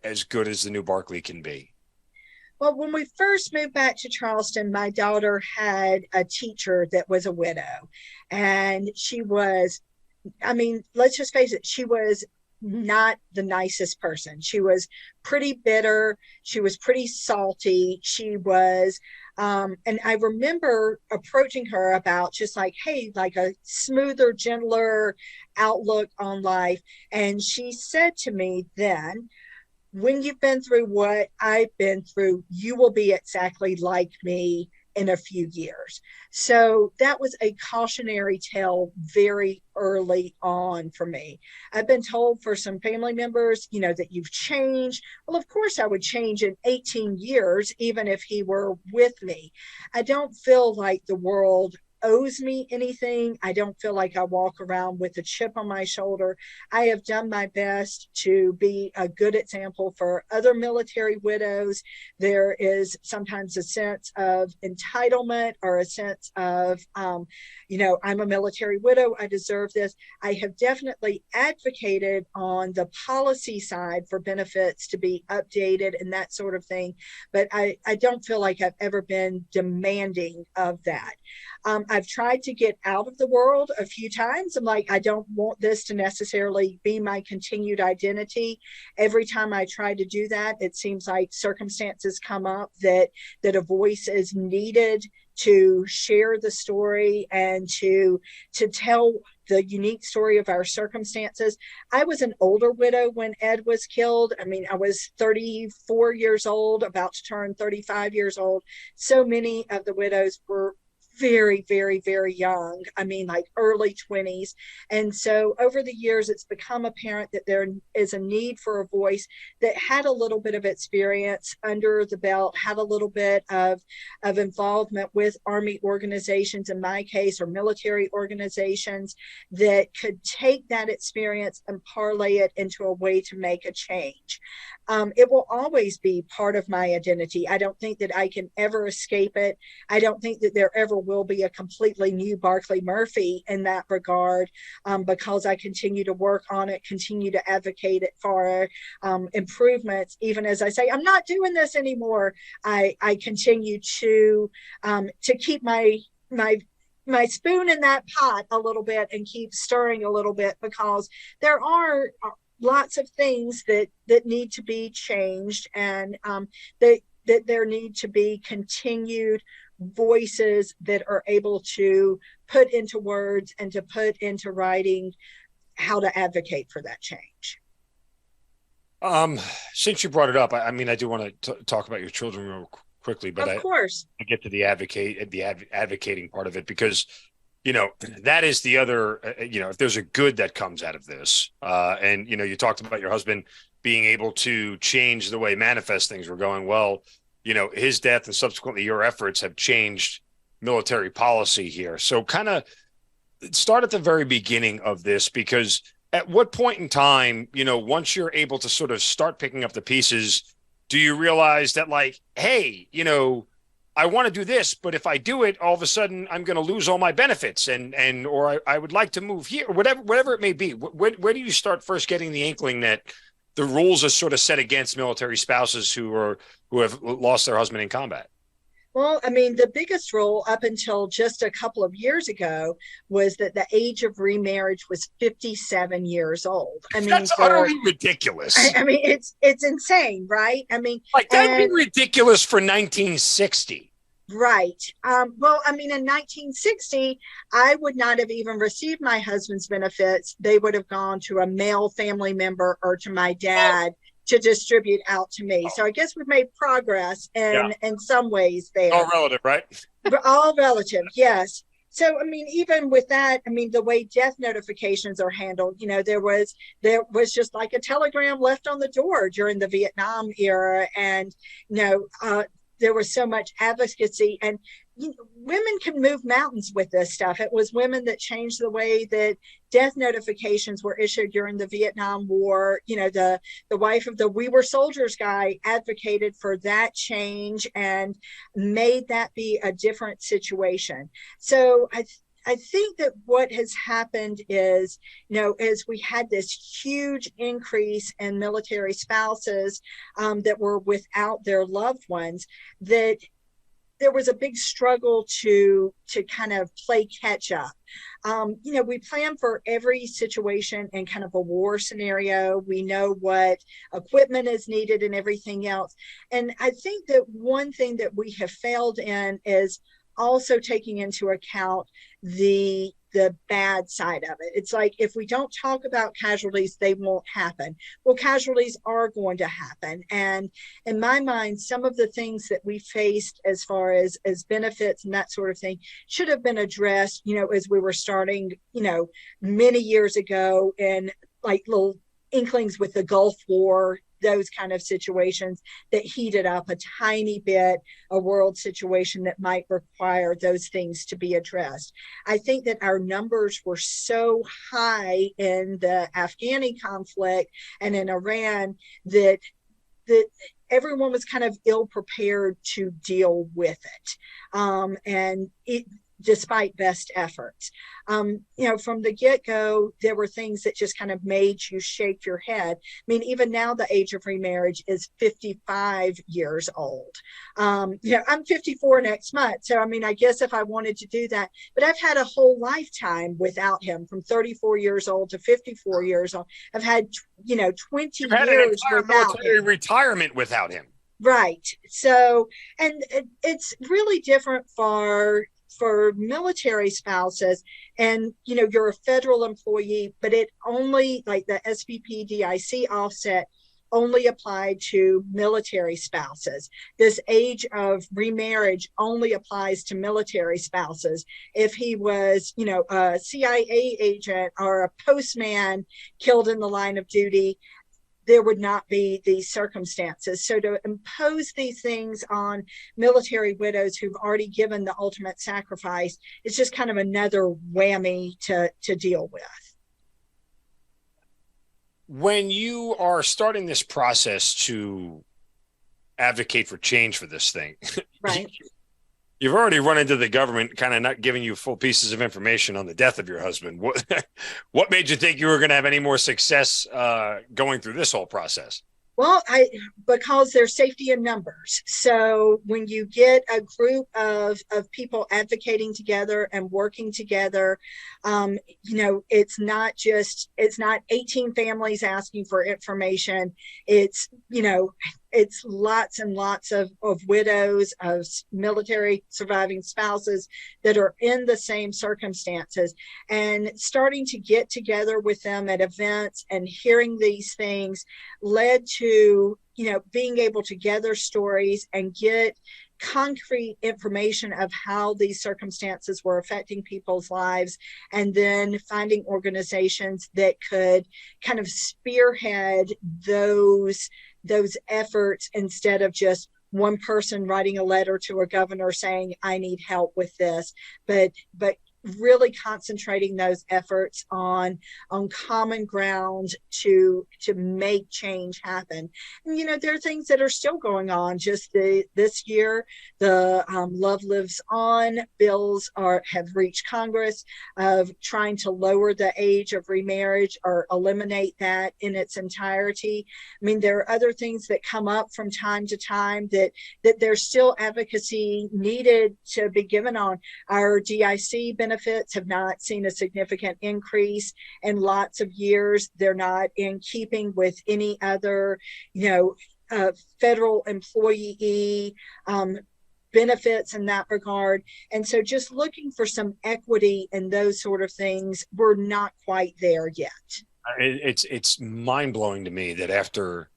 as good as the new Barclay can be? Well, when we first moved back to Charleston, my daughter had a teacher that was a widow. And she was, let's just face it, she was not the nicest person. She was pretty bitter. She was pretty salty. She was, and I remember approaching her about just like, hey, like a smoother, gentler outlook on life. And she said to me then, when you've been through what I've been through, you will be exactly like me in a few years. So that was a cautionary tale very early on for me. I've been told for some family members, that you've changed. Well, of course I would change in 18 years, even if he were with me. I don't feel like the world owes me anything. I don't feel like I walk around with a chip on my shoulder. I have done my best to be a good example for other military widows. There is sometimes a sense of entitlement or a sense of, I'm a military widow, I deserve this. I have definitely advocated on the policy side for benefits to be updated and that sort of thing. But I don't feel like I've ever been demanding of that. I've tried to get out of the world a few times. I'm like, I don't want this to necessarily be my continued identity. Every time I try to do that, it seems like circumstances come up that a voice is needed to share the story and to tell the unique story of our circumstances. I was an older widow when Ed was killed. I was 34 years old, about to turn 35 years old. So many of the widows were very, very, very young. Like early 20s. And so over the years, it's become apparent that there is a need for a voice that had a little bit of experience under the belt, had a little bit of involvement with Army organizations, in my case, or military organizations, that could take that experience and parlay it into a way to make a change. It will always be part of my identity. I don't think that I can ever escape it. I don't think that there ever will be a completely new Barclay Murphy in that regard, because I continue to work on it, continue to advocate it for improvements. Even as I say, I'm not doing this anymore, I continue to keep my spoon in that pot a little bit and keep stirring a little bit, because there are lots of things that need to be changed, and that there need to be continued voices that are able to put into words and to put into writing how to advocate for that change. Since you brought it up, I do want to talk about your children real quickly, but of course, I get to the advocating part of it, because that is the other, if there's a good that comes out of this, and, you talked about your husband being able to change the way manifest things were going. Well, his death and subsequently your efforts have changed military policy here. So kind of start at the very beginning of this, because at what point in time, once you're able to sort of start picking up the pieces, do you realize that, like, hey, I want to do this, but if I do it, all of a sudden I'm going to lose all my benefits, or I would like to move here, or whatever it may be. Where do you start first getting the inkling that the rules are sort of set against military spouses who have lost their husband in combat? Well, I mean, the biggest rule up until just a couple of years ago was that the age of remarriage was 57 years old. I mean, That's utterly ridiculous. I mean, it's insane, right? I mean, like that'd be ridiculous for 1960. Right. Well, I mean, in 1960, I would not have even received my husband's benefits. They would have gone to a male family member or to my dad to distribute out to me. So I guess we've made progress in some ways there. All relative, right? All relative, yes. So, I mean, even with that, I mean, the way death notifications are handled, there was just like a telegram left on the door during the Vietnam era. And, there was so much advocacy, and women can move mountains with this stuff. It was women that changed the way that death notifications were issued during the Vietnam War. The wife of the We Were Soldiers guy advocated for that change and made that be a different situation. So I think that what has happened is, as we had this huge increase in military spouses that were without their loved ones, that there was a big struggle to kind of play catch up. We plan for every situation in kind of a war scenario. We know what equipment is needed and everything else. And I think that one thing that we have failed in is also taking into account the bad side of it. It's like, if we don't talk about casualties, they won't happen. Well, casualties are going to happen. And in my mind, some of the things that we faced as far as benefits and that sort of thing should have been addressed, as we were starting, many years ago, in like little inklings with the Gulf War, those kind of situations that heated up a tiny bit a world situation that might require those things to be addressed. I think that our numbers were so high in the Afghani conflict and in Iran that everyone was kind of ill prepared to deal with it. Despite best efforts. From the get-go, there were things that just kind of made you shake your head. I mean, even now the age of remarriage is 55 years old. I'm 54 next month. So, I mean, I guess if I wanted to do that, but I've had a whole lifetime without him, from 34 years old to 54 years old. I've had, 20 You've had years an entire without military him. retirement without him. Right. So, and it's really different for military spouses, and you're a federal employee, but it only, like the SVP DIC offset, only applied to military spouses. This age of remarriage only applies to military spouses. If he was, a CIA agent or a postman killed in the line of duty, there would not be these circumstances. So to impose these things on military widows who've already given the ultimate sacrifice is just kind of another whammy to deal with. When you are starting this process to advocate for change for this thing, right? You've already run into the government kind of not giving you full pieces of information on the death of your husband. What made you think you were going to have any more success going through this whole process? Well, because there's safety in numbers. So when you get a group of people advocating together and working together, it's not 18 families asking for information. It's lots and lots of widows, of military surviving spouses that are in the same circumstances, and starting to get together with them at events and hearing these things led to, being able to gather stories and get concrete information of how these circumstances were affecting people's lives, and then finding organizations that could kind of spearhead those efforts, instead of just one person writing a letter to a governor saying, I need help with this, but really concentrating those efforts on common ground to make change happen. And there are things that are still going on. Just this year, the Love Lives On bills have reached Congress of trying to lower the age of remarriage or eliminate that in its entirety. I mean, there are other things that come up from time to time that there's still advocacy needed to be given on. Our DIC benefits have not seen a significant increase in lots of years. They're not in keeping with any other, federal employee benefits in that regard. And so just looking for some equity in those sort of things, we're not quite there yet. It's mind-blowing to me that after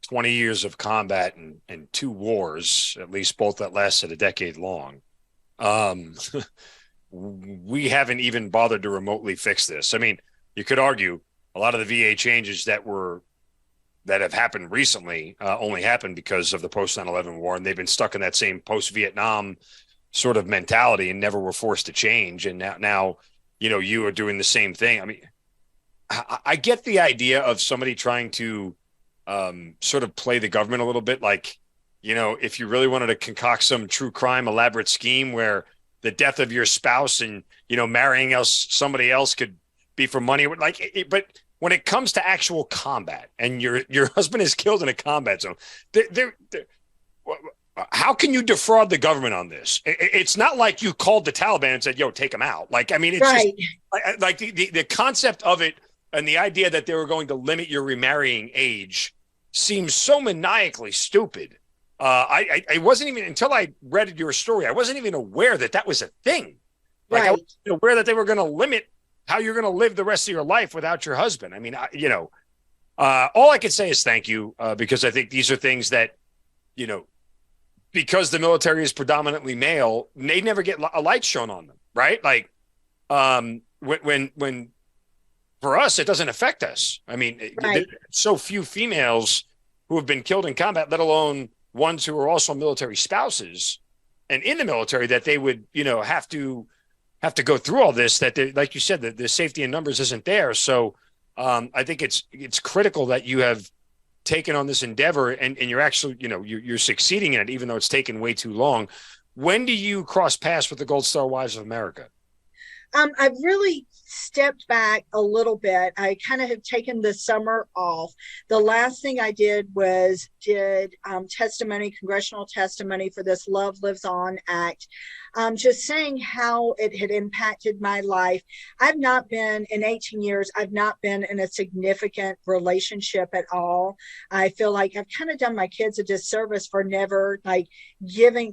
20 years of combat and 2 wars, at least both that lasted a decade long, we haven't even bothered to remotely fix this. I mean, you could argue a lot of the VA changes that have happened recently only happened because of the post 9/11 war, and they've been stuck in that same post-Vietnam sort of mentality and never were forced to change. And now you are doing the same thing. I mean, I get the idea of somebody trying to sort of play the government a little bit, like, if you really wanted to concoct some true crime elaborate scheme where the death of your spouse and, marrying somebody else could be for money. But when it comes to actual combat and your husband is killed in a combat zone, how can you defraud the government on this? It's not like you called the Taliban and said, yo, take him out. Like, I mean, it's right. Just like the concept of it and the idea that they were going to limit your remarrying age seems so maniacally stupid. I wasn't even, until I read your story, I wasn't even aware that was a thing. Like, right. I wasn't aware that they were going to limit how you're going to live the rest of your life without your husband. I mean, all I can say is thank you, because I think these are things that, because the military is predominantly male, they never get a light shown on them, right? Like, when for us, it doesn't affect us. I mean, right. So few females who have been killed in combat, let alone ones who are also military spouses and in the military, that they would, have to go through all this, that like you said, the safety in numbers isn't there. So I think it's critical that you have taken on this endeavor and you're actually, you're succeeding in it, even though it's taken way too long. When do you cross paths with the Gold Star Wives of America? I've really stepped back a little bit. I kind of have taken the summer off. The last thing I did was congressional testimony for this Love Lives On Act, just saying how it had impacted my life. I've not been, in 18 years, I've not been in a significant relationship at all. I feel like I've kind of done my kids a disservice for never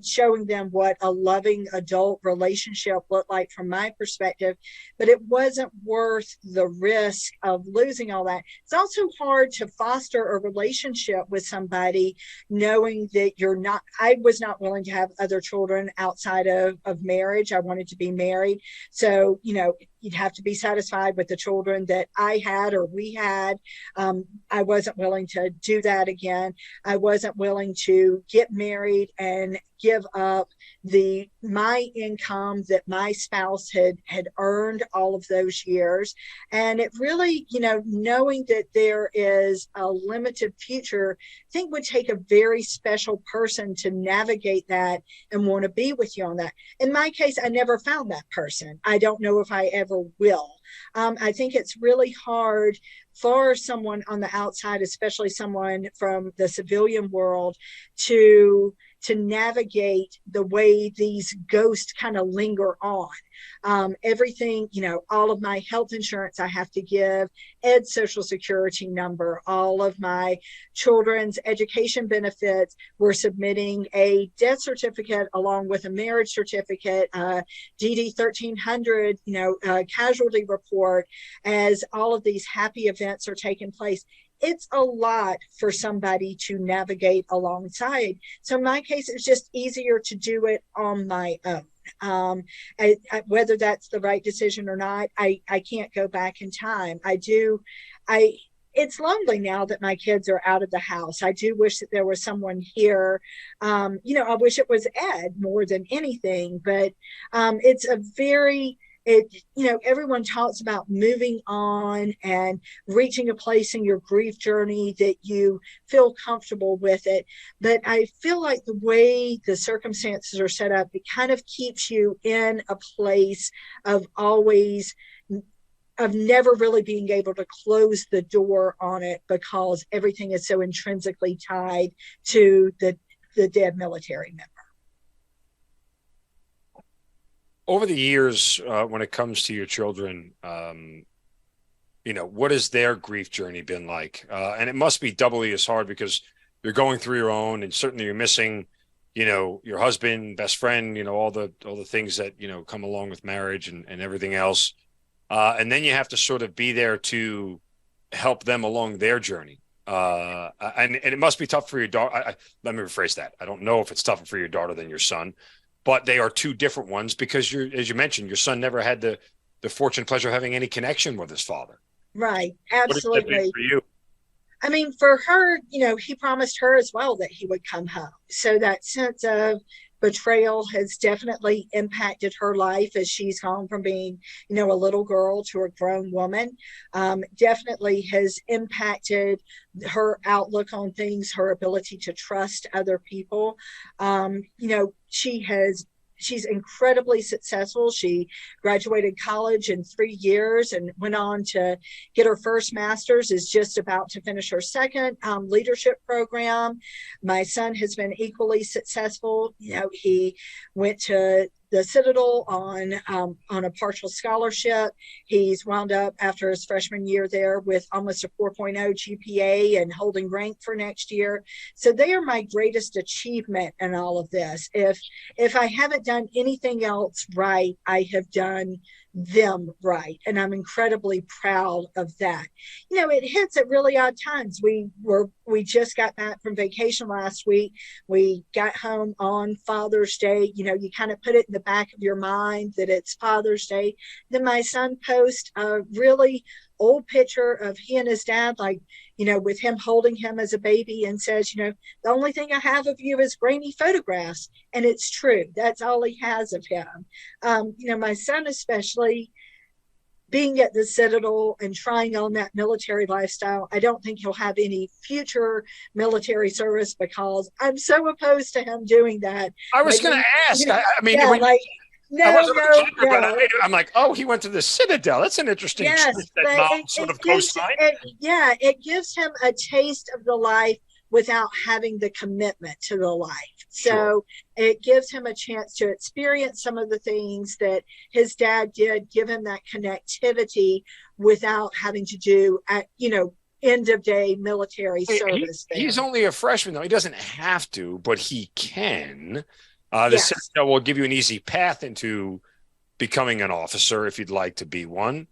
showing them what a loving adult relationship looked like from my perspective, but it wasn't worth the risk of losing all that. It's also hard to foster a relationship with somebody knowing that I was not willing to have other children outside of marriage. I wanted to be married. So, you'd have to be satisfied with the children that I had or we had. I wasn't willing to do that again. I wasn't willing to get married and give up my income that my spouse had earned all of those years. And it really, knowing that there is a limited future, I think would take a very special person to navigate that and want to be with you on that. In my case, I never found that person. I don't know if I ever will. I think it's really hard for someone on the outside, especially someone from the civilian world, to navigate the way these ghosts kind of linger on. Everything, all of my health insurance I have to give, Ed's social security number, all of my children's education benefits. We're submitting a death certificate along with a marriage certificate, DD 1300, casualty report, as all of these happy events are taking place. It's a lot for somebody to navigate alongside. So in my case, it's just easier to do it on my own. Whether that's the right decision or not, I can't go back in time. It's lonely now that my kids are out of the house. I do wish that there was someone here. I wish it was Ed more than anything, but it's everyone talks about moving on and reaching a place in your grief journey that you feel comfortable with it. But I feel like the way the circumstances are set up, it kind of keeps you in a place of never really being able to close the door on it, because everything is so intrinsically tied to the dead military member. Over the years, when it comes to your children, what has their grief journey been like? And it must be doubly as hard because you're going through your own, and certainly you're missing, your husband, best friend, all the things that, come along with marriage and everything else. And then you have to sort of be there to help them along their journey. And it must be tough for your daughter. Let me rephrase that. I don't know if it's tougher for your daughter than your son, but they are two different ones because as you mentioned, your son never had the fortune and pleasure of having any connection with his father. Right. Absolutely. What does that mean for you? I mean, for her, he promised her as well that he would come home. So that sense of betrayal has definitely impacted her life as she's gone from being, a little girl to a grown woman. Definitely has impacted her outlook on things, her ability to trust other people. She's incredibly successful. She graduated college in 3 years and went on to get her first master's, is just about to finish her second leadership program. My son has been equally successful. He went to the Citadel on a partial scholarship. He's wound up after his freshman year there with almost a 4.0 GPA and holding rank for next year. So they are my greatest achievement in all of this. If I haven't done anything else right, I have done them right. And I'm incredibly proud of that. It hits at really odd times. We just got back from vacation last week. We got home on Father's Day. You kind of put it in the back of your mind that it's Father's Day. Then my son posts a really old picture of he and his dad, with him holding him as a baby, and says, the only thing I have of you is grainy photographs. And it's true. That's all he has of him. My son, especially being at the Citadel and trying on that military lifestyle, I don't think he'll have any future military service because I'm so opposed to him doing that. I was going to ask. No. I'm like, oh, he went to the Citadel. That's an interesting choice that mom sort of co-signed. It gives him a taste of the life without having the commitment to the life. So it gives him a chance to experience some of the things that his dad did, give him that connectivity without having to do, end of day military service. He's only a freshman, though. He doesn't have to, but he can. The Citadel will give you an easy path into becoming an officer if you'd like to be one.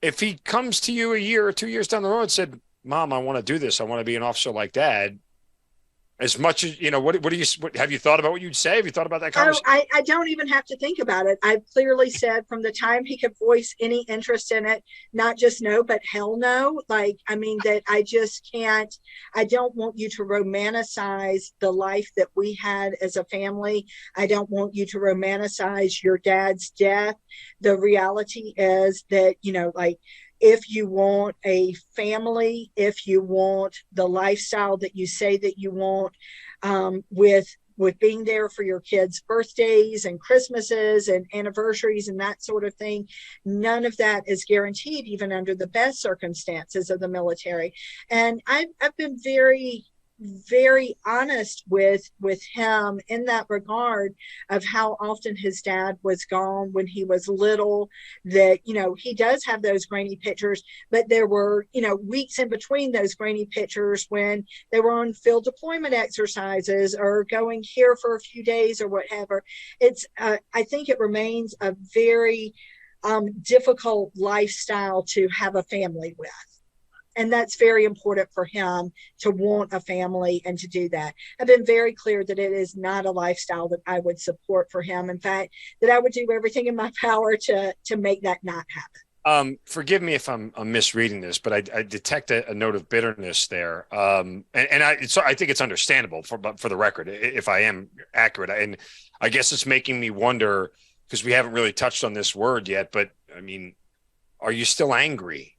If he comes to you a year or 2 years down the road and said, Mom, I want to do this, I want to be an officer like Dad, as much as, what have you thought about what you'd say? Have you thought about that conversation? I don't even have to think about it. I've clearly said from the time he could voice any interest in it, not just no, but hell no. That I just can't. I don't want you to romanticize the life that we had as a family. I don't want you to romanticize your dad's death. The reality is that, if you want a family, if you want the lifestyle that you say that you want, with being there for your kids' birthdays and Christmases and anniversaries and that sort of thing, none of that is guaranteed, even under the best circumstances of the military. And I've been very, very honest with him in that regard of how often his dad was gone when he was little, that he does have those grainy pictures, but there were weeks in between those grainy pictures when they were on field deployment exercises or going here for a few days or whatever. It's I think it remains a very difficult lifestyle to have a family with. And that's very important for him to want a family and to do that. I've been very clear that it is not a lifestyle that I would support for him. In fact, that I would do everything in my power to make that not happen. Forgive me if I'm misreading this, but I detect a note of bitterness there. So I think it's understandable for the record, if I am accurate. And I guess it's making me wonder, because we haven't really touched on this word yet, but I mean, are you still angry?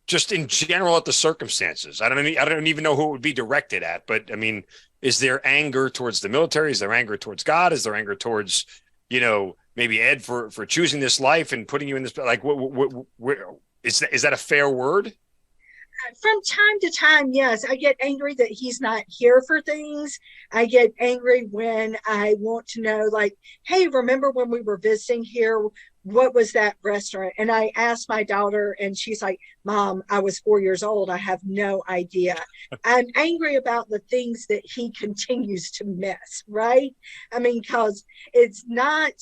Just in general at the circumstances. I don't even know who it would be directed at, but I mean, is there anger towards the military? Is there anger towards God? Is there anger towards, maybe Ed for choosing this life and putting you in this, like, is that a fair word? From time to time, yes, I get angry that he's not here for things. I get angry when I want to know, like, hey, remember when we were visiting here? What was that restaurant? And I asked my daughter, and she's like, Mom, I was 4 years old. I have no idea. I'm angry about the things that he continues to miss, right? I mean, because it's not,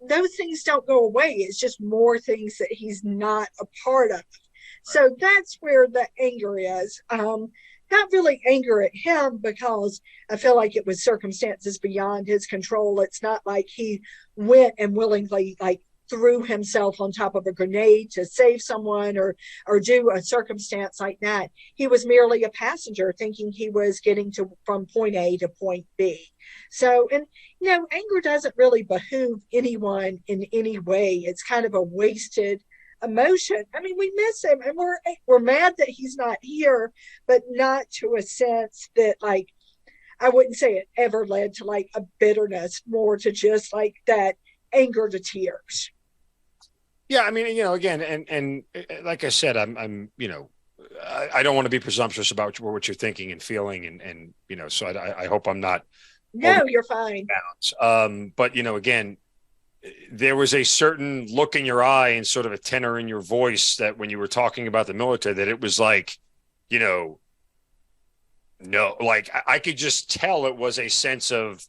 those things don't go away. It's just more things that he's not a part of. So that's where the anger is. Not really anger at him, because I feel like it was circumstances beyond his control. It's not like he went and willingly threw himself on top of a grenade to save someone or do a circumstance like that. He was merely a passenger thinking he was getting from point A to point B. So, and anger doesn't really behoove anyone in any way. It's kind of a wasted emotion. I mean, we miss him, and we're mad that he's not here, but not to a sense that, like, I wouldn't say it ever led to like a bitterness, more to just like that anger to tears. Yeah, I mean, again, and like I said, I'm I don't want to be presumptuous about what you're thinking and feeling, and so I hope I'm not. No, you're fine. But again, there was a certain look in your eye and sort of a tenor in your voice that when you were talking about the military, that it was like, no, like I could just tell it was a sense of,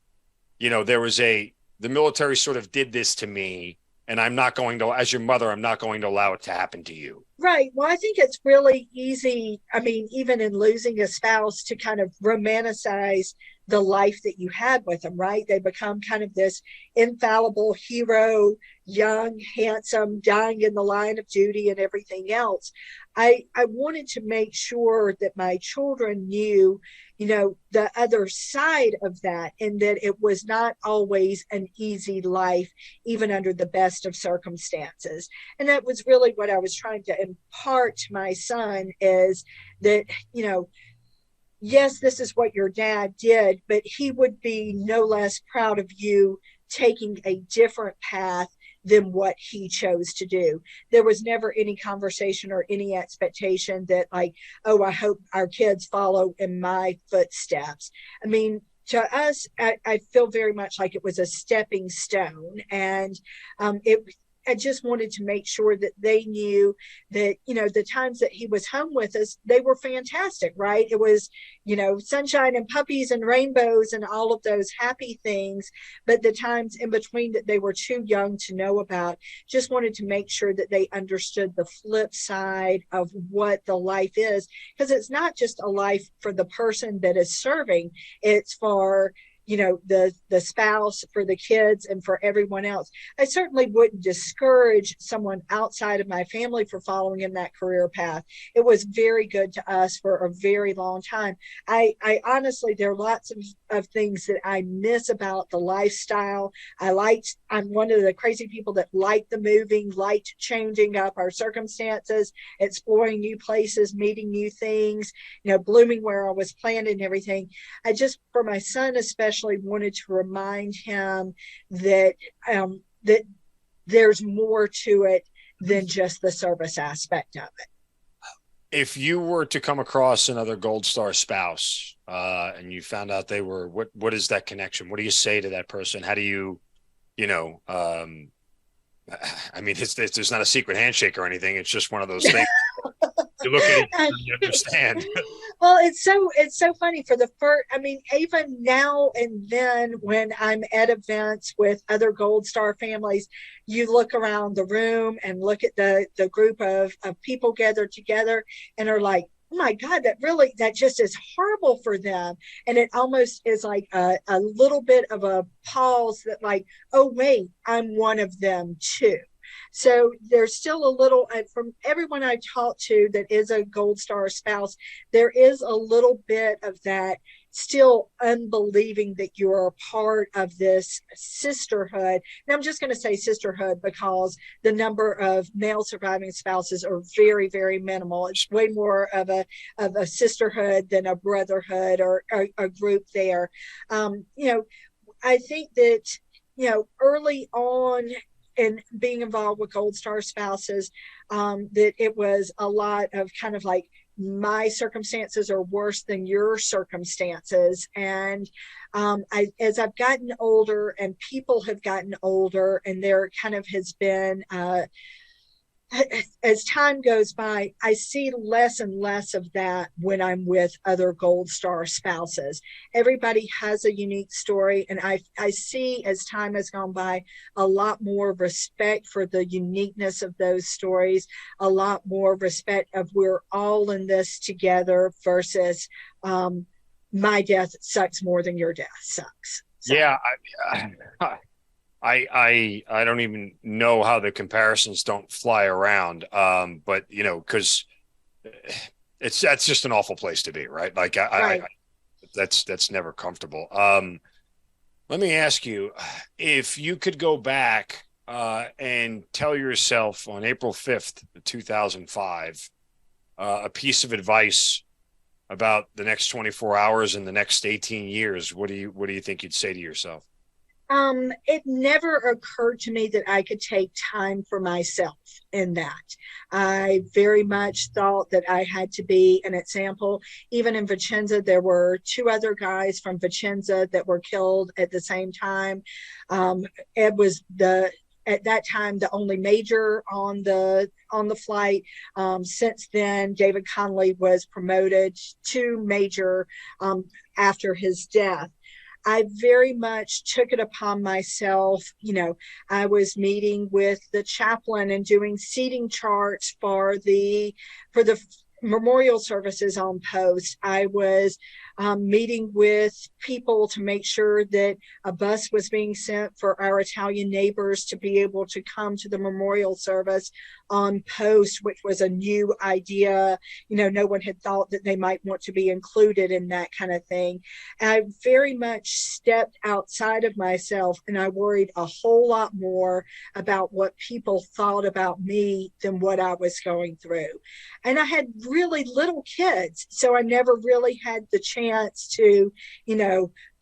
the military sort of did this to me, and I'm not going to, as your mother, I'm not going to allow it to happen to you. Right. Well, I think it's really easy. I mean, even in losing a spouse, to kind of romanticize the life that you had with them, right? They become kind of this infallible hero, young, handsome, dying in the line of duty and everything else. I wanted to make sure that my children knew, the other side of that, and that it was not always an easy life, even under the best of circumstances. And that was really what I was trying to impart to my son, is that, yes, this is what your dad did, but he would be no less proud of you taking a different path than what he chose to do. There was never any conversation or any expectation that, like, oh, I hope our kids follow in my footsteps. I mean, to us, I feel very much like it was a stepping stone. And I just wanted to make sure that they knew that, the times that he was home with us, they were fantastic, right? It was, sunshine and puppies and rainbows and all of those happy things. But the times in between that they were too young to know about, just wanted to make sure that they understood the flip side of what the life is. Because it's not just a life for the person that is serving, it's for the spouse, for the kids, and for everyone else. I certainly wouldn't discourage someone outside of my family for following in that career path. It was very good to us for a very long time. I honestly, there are lots of things that I miss about the lifestyle. I'm one of the crazy people that liked the moving, liked changing up our circumstances, exploring new places, meeting new things, blooming where I was planted and everything. I just, for my son especially, wanted to remind him that that there's more to it than just the service aspect of it. If you were to come across another Gold Star spouse and you found out they were, what is that connection? What do you say to that person? How do you, I mean, there's not a secret handshake or anything. It's just one of those things. You look at it and you understand. Well, it's so funny for the first, I mean, even now and then when I'm at events with other Gold Star families, you look around the room and look at the group of people gathered together and are like, oh my God, that just is horrible for them. And it almost is like a little bit of a pause that, like, oh, wait, I'm one of them too. So there's still a little, from everyone I talk to that is a Gold Star spouse, there is a little bit of that, still unbelieving that you're a part of this sisterhood. And I'm just going to say sisterhood because the number of male surviving spouses are very, very minimal. It's way more of a sisterhood than a brotherhood or a group there. I think that, early on in being involved with Gold Star spouses, that it was a lot of kind of like, my circumstances are worse than your circumstances. And as I've gotten older and people have gotten older, and there kind of has been, as time goes by, I see less and less of that when I'm with other Gold Star spouses. Everybody has a unique story, and I see, as time has gone by, a lot more respect for the uniqueness of those stories, a lot more respect of we're all in this together versus my death sucks more than your death sucks. So. Yeah. I don't even know how the comparisons don't fly around. But because that's just an awful place to be, right? Like I that's never comfortable. Let me ask you, if you could go back and tell yourself on April 5th, 2005, a piece of advice about the next 24 hours and the next 18 years, what do you think you'd say to yourself? It never occurred to me that I could take time for myself in that. I very much thought that I had to be an example. Even in Vicenza, there were 2 other guys from Vicenza that were killed at the same time. Ed was at that time the only major on the flight. Since then, David Connolly was promoted to major after his death. I very much took it upon myself. I was meeting with the chaplain and doing seating charts for the memorial services on post. I was meeting with people to make sure that a bus was being sent for our Italian neighbors to be able to come to the memorial service on post, which was a new idea. No one had thought that they might want to be included in that kind of thing. And I very much stepped outside of myself, and I worried a whole lot more about what people thought about me than what I was going through. And I had really little kids, so I never really had the chance to,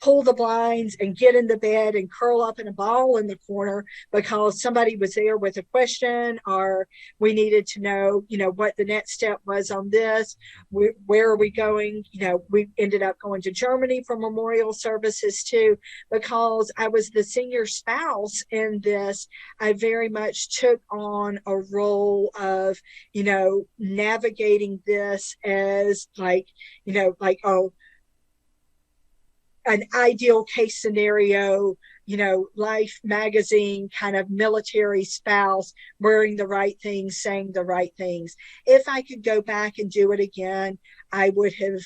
pull the blinds and get in the bed and curl up in a ball in the corner because somebody was there with a question, or we needed to know, what the next step was on this. Where are we going? We ended up going to Germany for memorial services too, because I was the senior spouse in this. I very much took on a role of, navigating this as an ideal case scenario, Life magazine kind of military spouse, wearing the right things, saying the right things. If I could go back and do it again, I would have,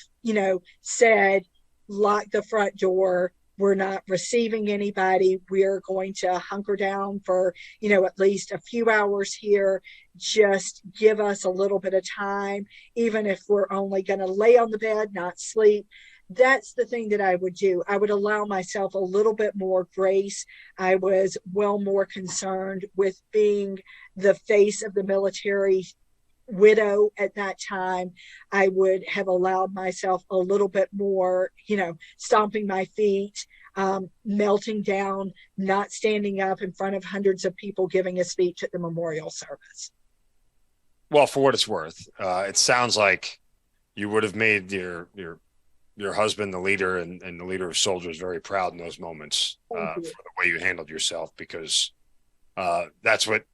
said, lock the front door. We're not receiving anybody. We're going to hunker down for, at least a few hours here. Just give us a little bit of time, even if we're only going to lay on the bed, not sleep. That's the thing that I would do. I would allow myself a little bit more grace. I was well more concerned with being the face of the military widow at that time. I would have allowed myself a little bit more, stomping my feet, melting down, not standing up in front of hundreds of people giving a speech at the memorial service. Well, for what it's worth, it sounds like you would have made your husband, the leader and the leader of soldiers, very proud in those moments for the way you handled yourself, because that's what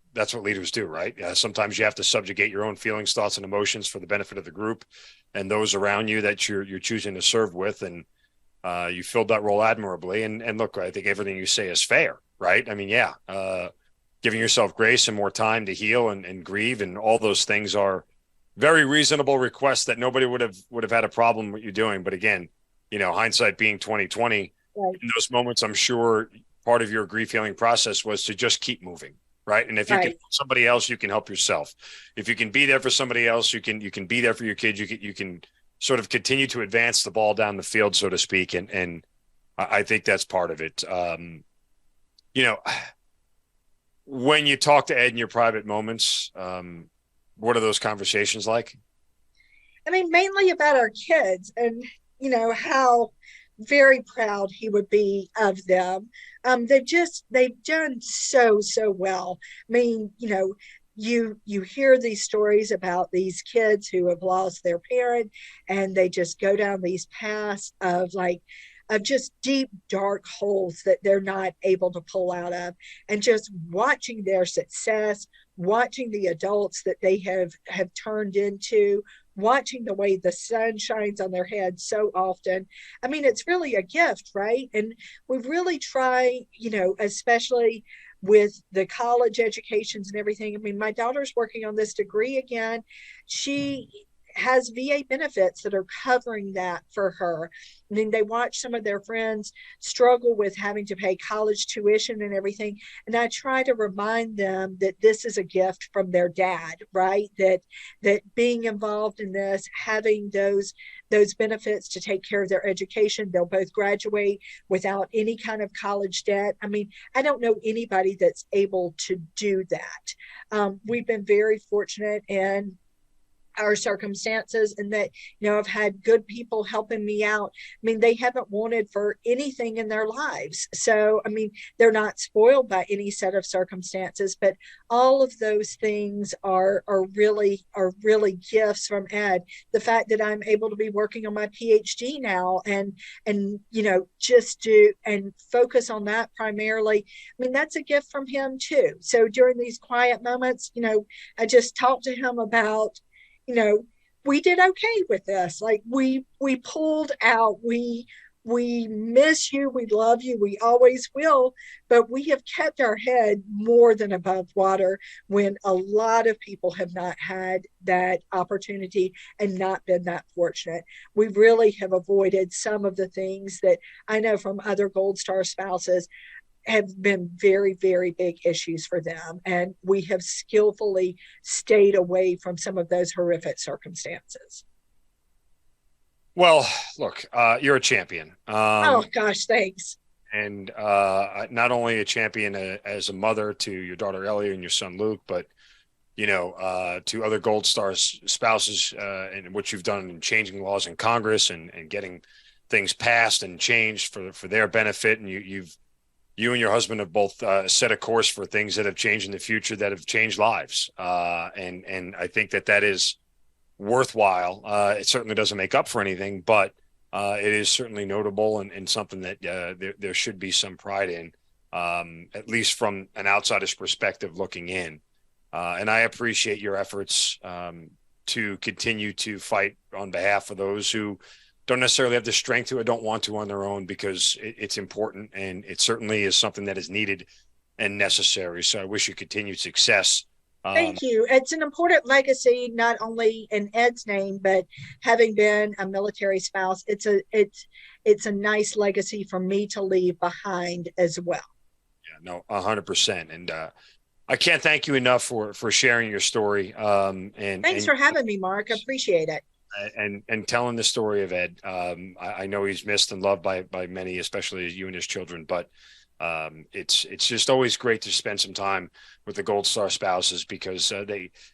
leaders do, right? Sometimes you have to subjugate your own feelings, thoughts, and emotions for the benefit of the group and those around you that you're choosing to serve with. And you filled that role admirably. And look, I think everything you say is fair, right? I mean, giving yourself grace and more time to heal and grieve, and all those things are very reasonable requests that nobody would have had a problem with you doing. But again, hindsight being 2020, right. In those moments, I'm sure part of your grief healing process was to just keep moving, right? And if you can help somebody else, you can help yourself. If you can be there for somebody else, you can be there for your kids. You can sort of continue to advance the ball down the field, so to speak. And I think that's part of it. When you talk to Ed in your private moments, what are those conversations like? I mean, mainly about our kids and, how very proud he would be of them. They've done so well. I mean, you hear these stories about these kids who have lost their parent, and they just go down these paths of just deep dark holes that they're not able to pull out of, and just watching their success, watching the adults that they have turned into, watching the way the sun shines on their head so often. I mean, it's really a gift, right? And we really try, especially with the college educations and everything. I mean, my daughter's working on this degree again. She has VA benefits that are covering that for her. I mean, they watch some of their friends struggle with having to pay college tuition and everything. And I try to remind them that this is a gift from their dad, right? That being involved in this, having those benefits to take care of their education, they'll both graduate without any kind of college debt. I mean, I don't know anybody that's able to do that. We've been very fortunate in our circumstances, and that I've had good people helping me out. I mean, they haven't wanted for anything in their lives, so I mean, they're not spoiled by any set of circumstances, but all of those things are really gifts from Ed. The fact that I'm able to be working on my PhD now and just do and focus on that primarily, I mean, that's a gift from him too. So during these quiet moments, I just talk to him about, we did okay with this. Like we pulled out, we miss you, we love you, we always will, but we have kept our head more than above water when a lot of people have not had that opportunity and not been that fortunate. We really have avoided some of the things that I know from other Gold Star spouses have been very, very big issues for them. And we have skillfully stayed away from some of those horrific circumstances. Well, look, you're a champion. Oh, gosh, thanks. And not only a champion as a mother to your daughter, Ellie, and your son, Luke, but, to other Gold Star spouses and what you've done in changing laws in Congress and getting things passed and changed for their benefit. And you and your husband have both set a course for things that have changed in the future, that have changed lives. And I think that is worthwhile. It certainly doesn't make up for anything, but it is certainly notable and something that there should be some pride in, at least from an outsider's perspective looking in. And I appreciate your efforts to continue to fight on behalf of those who don't necessarily have the strength to or don't want to on their own, because it's important, and it certainly is something that is needed and necessary. So I wish you continued success. Thank you. It's an important legacy, not only in Ed's name, but having been a military spouse, it's a nice legacy for me to leave behind as well. Yeah, no, 100%. And I can't thank you enough for sharing your story. And thanks for having me, Mark. I appreciate it. And telling the story of Ed. I know he's missed and loved by many, especially you and his children, but it's just always great to spend some time with the Gold Star spouses, because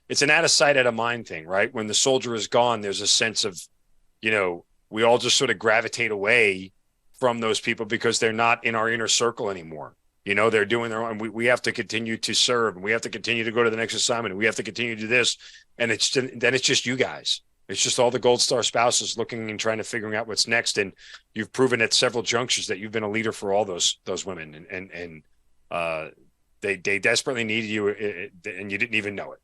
it's an out of sight, out of mind thing, right? When the soldier is gone, there's a sense of, we all just sort of gravitate away from those people because they're not in our inner circle anymore. They're doing their own. We have to continue to serve, and we have to continue to go to the next assignment, and we have to continue to do this. And it's just you guys. It's just all the Gold Star spouses looking and trying to figuring out what's next. And you've proven at several junctures that you've been a leader for all those women, and they desperately needed you, and you didn't even know it.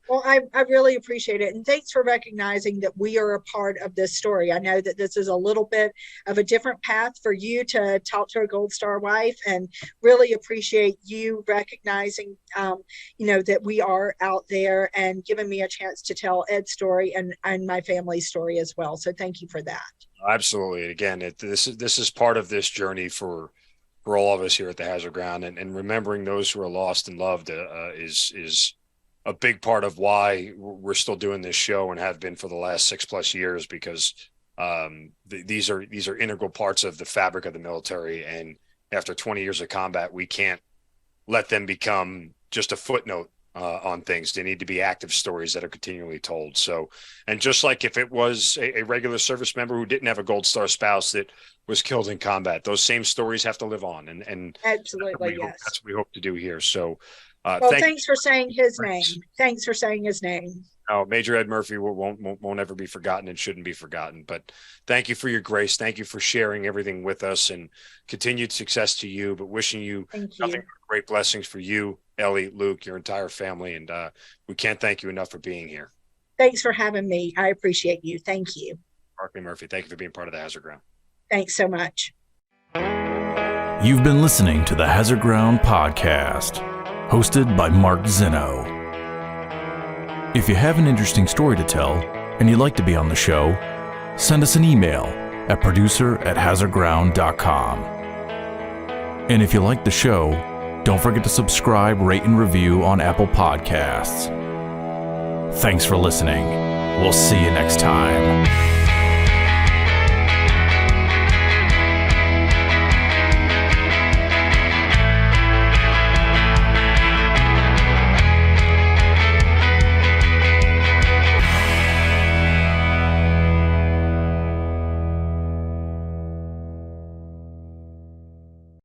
Well, I really appreciate it. And thanks for recognizing that we are a part of this story. I know that this is a little bit of a different path for you to talk to a Gold Star wife, and really appreciate you recognizing, that we are out there and giving me a chance to tell Ed's story and my family's story as well. So thank you for that. Absolutely. Again, this is part of this journey for all of us here at the Hazard Ground, and remembering those who are lost and loved is a big part of why we're still doing this show and have been for the last 6+ years, because these are integral parts of the fabric of the military. And after 20 years of combat, we can't let them become just a footnote on things. They need to be active stories that are continually told. So, and just like if it was a regular service member who didn't have a Gold Star spouse that was killed in combat, those same stories have to live on. And absolutely, yes, that's what we hope to do here. So, well, thanks for saying his name. Thanks for saying his name. Oh, Major Ed Murphy won't ever be forgotten and shouldn't be forgotten. But thank you for your grace. Thank you for sharing everything with us, and continued success to you. But wishing you nothing but great blessings for you, Ellie, Luke, your entire family. And we can't thank you enough for being here. Thanks for having me. I appreciate you. Thank you. Barclay Murphy, thank you for being part of the Hazard Ground. Thanks so much. You've been listening to the Hazard Ground podcast, hosted by Mark Zinno. If you have an interesting story to tell and you'd like to be on the show, send us an email at producer@hazardground.com. And if you like the show, don't forget to subscribe, rate, and review on Apple Podcasts. Thanks for listening. We'll see you next time.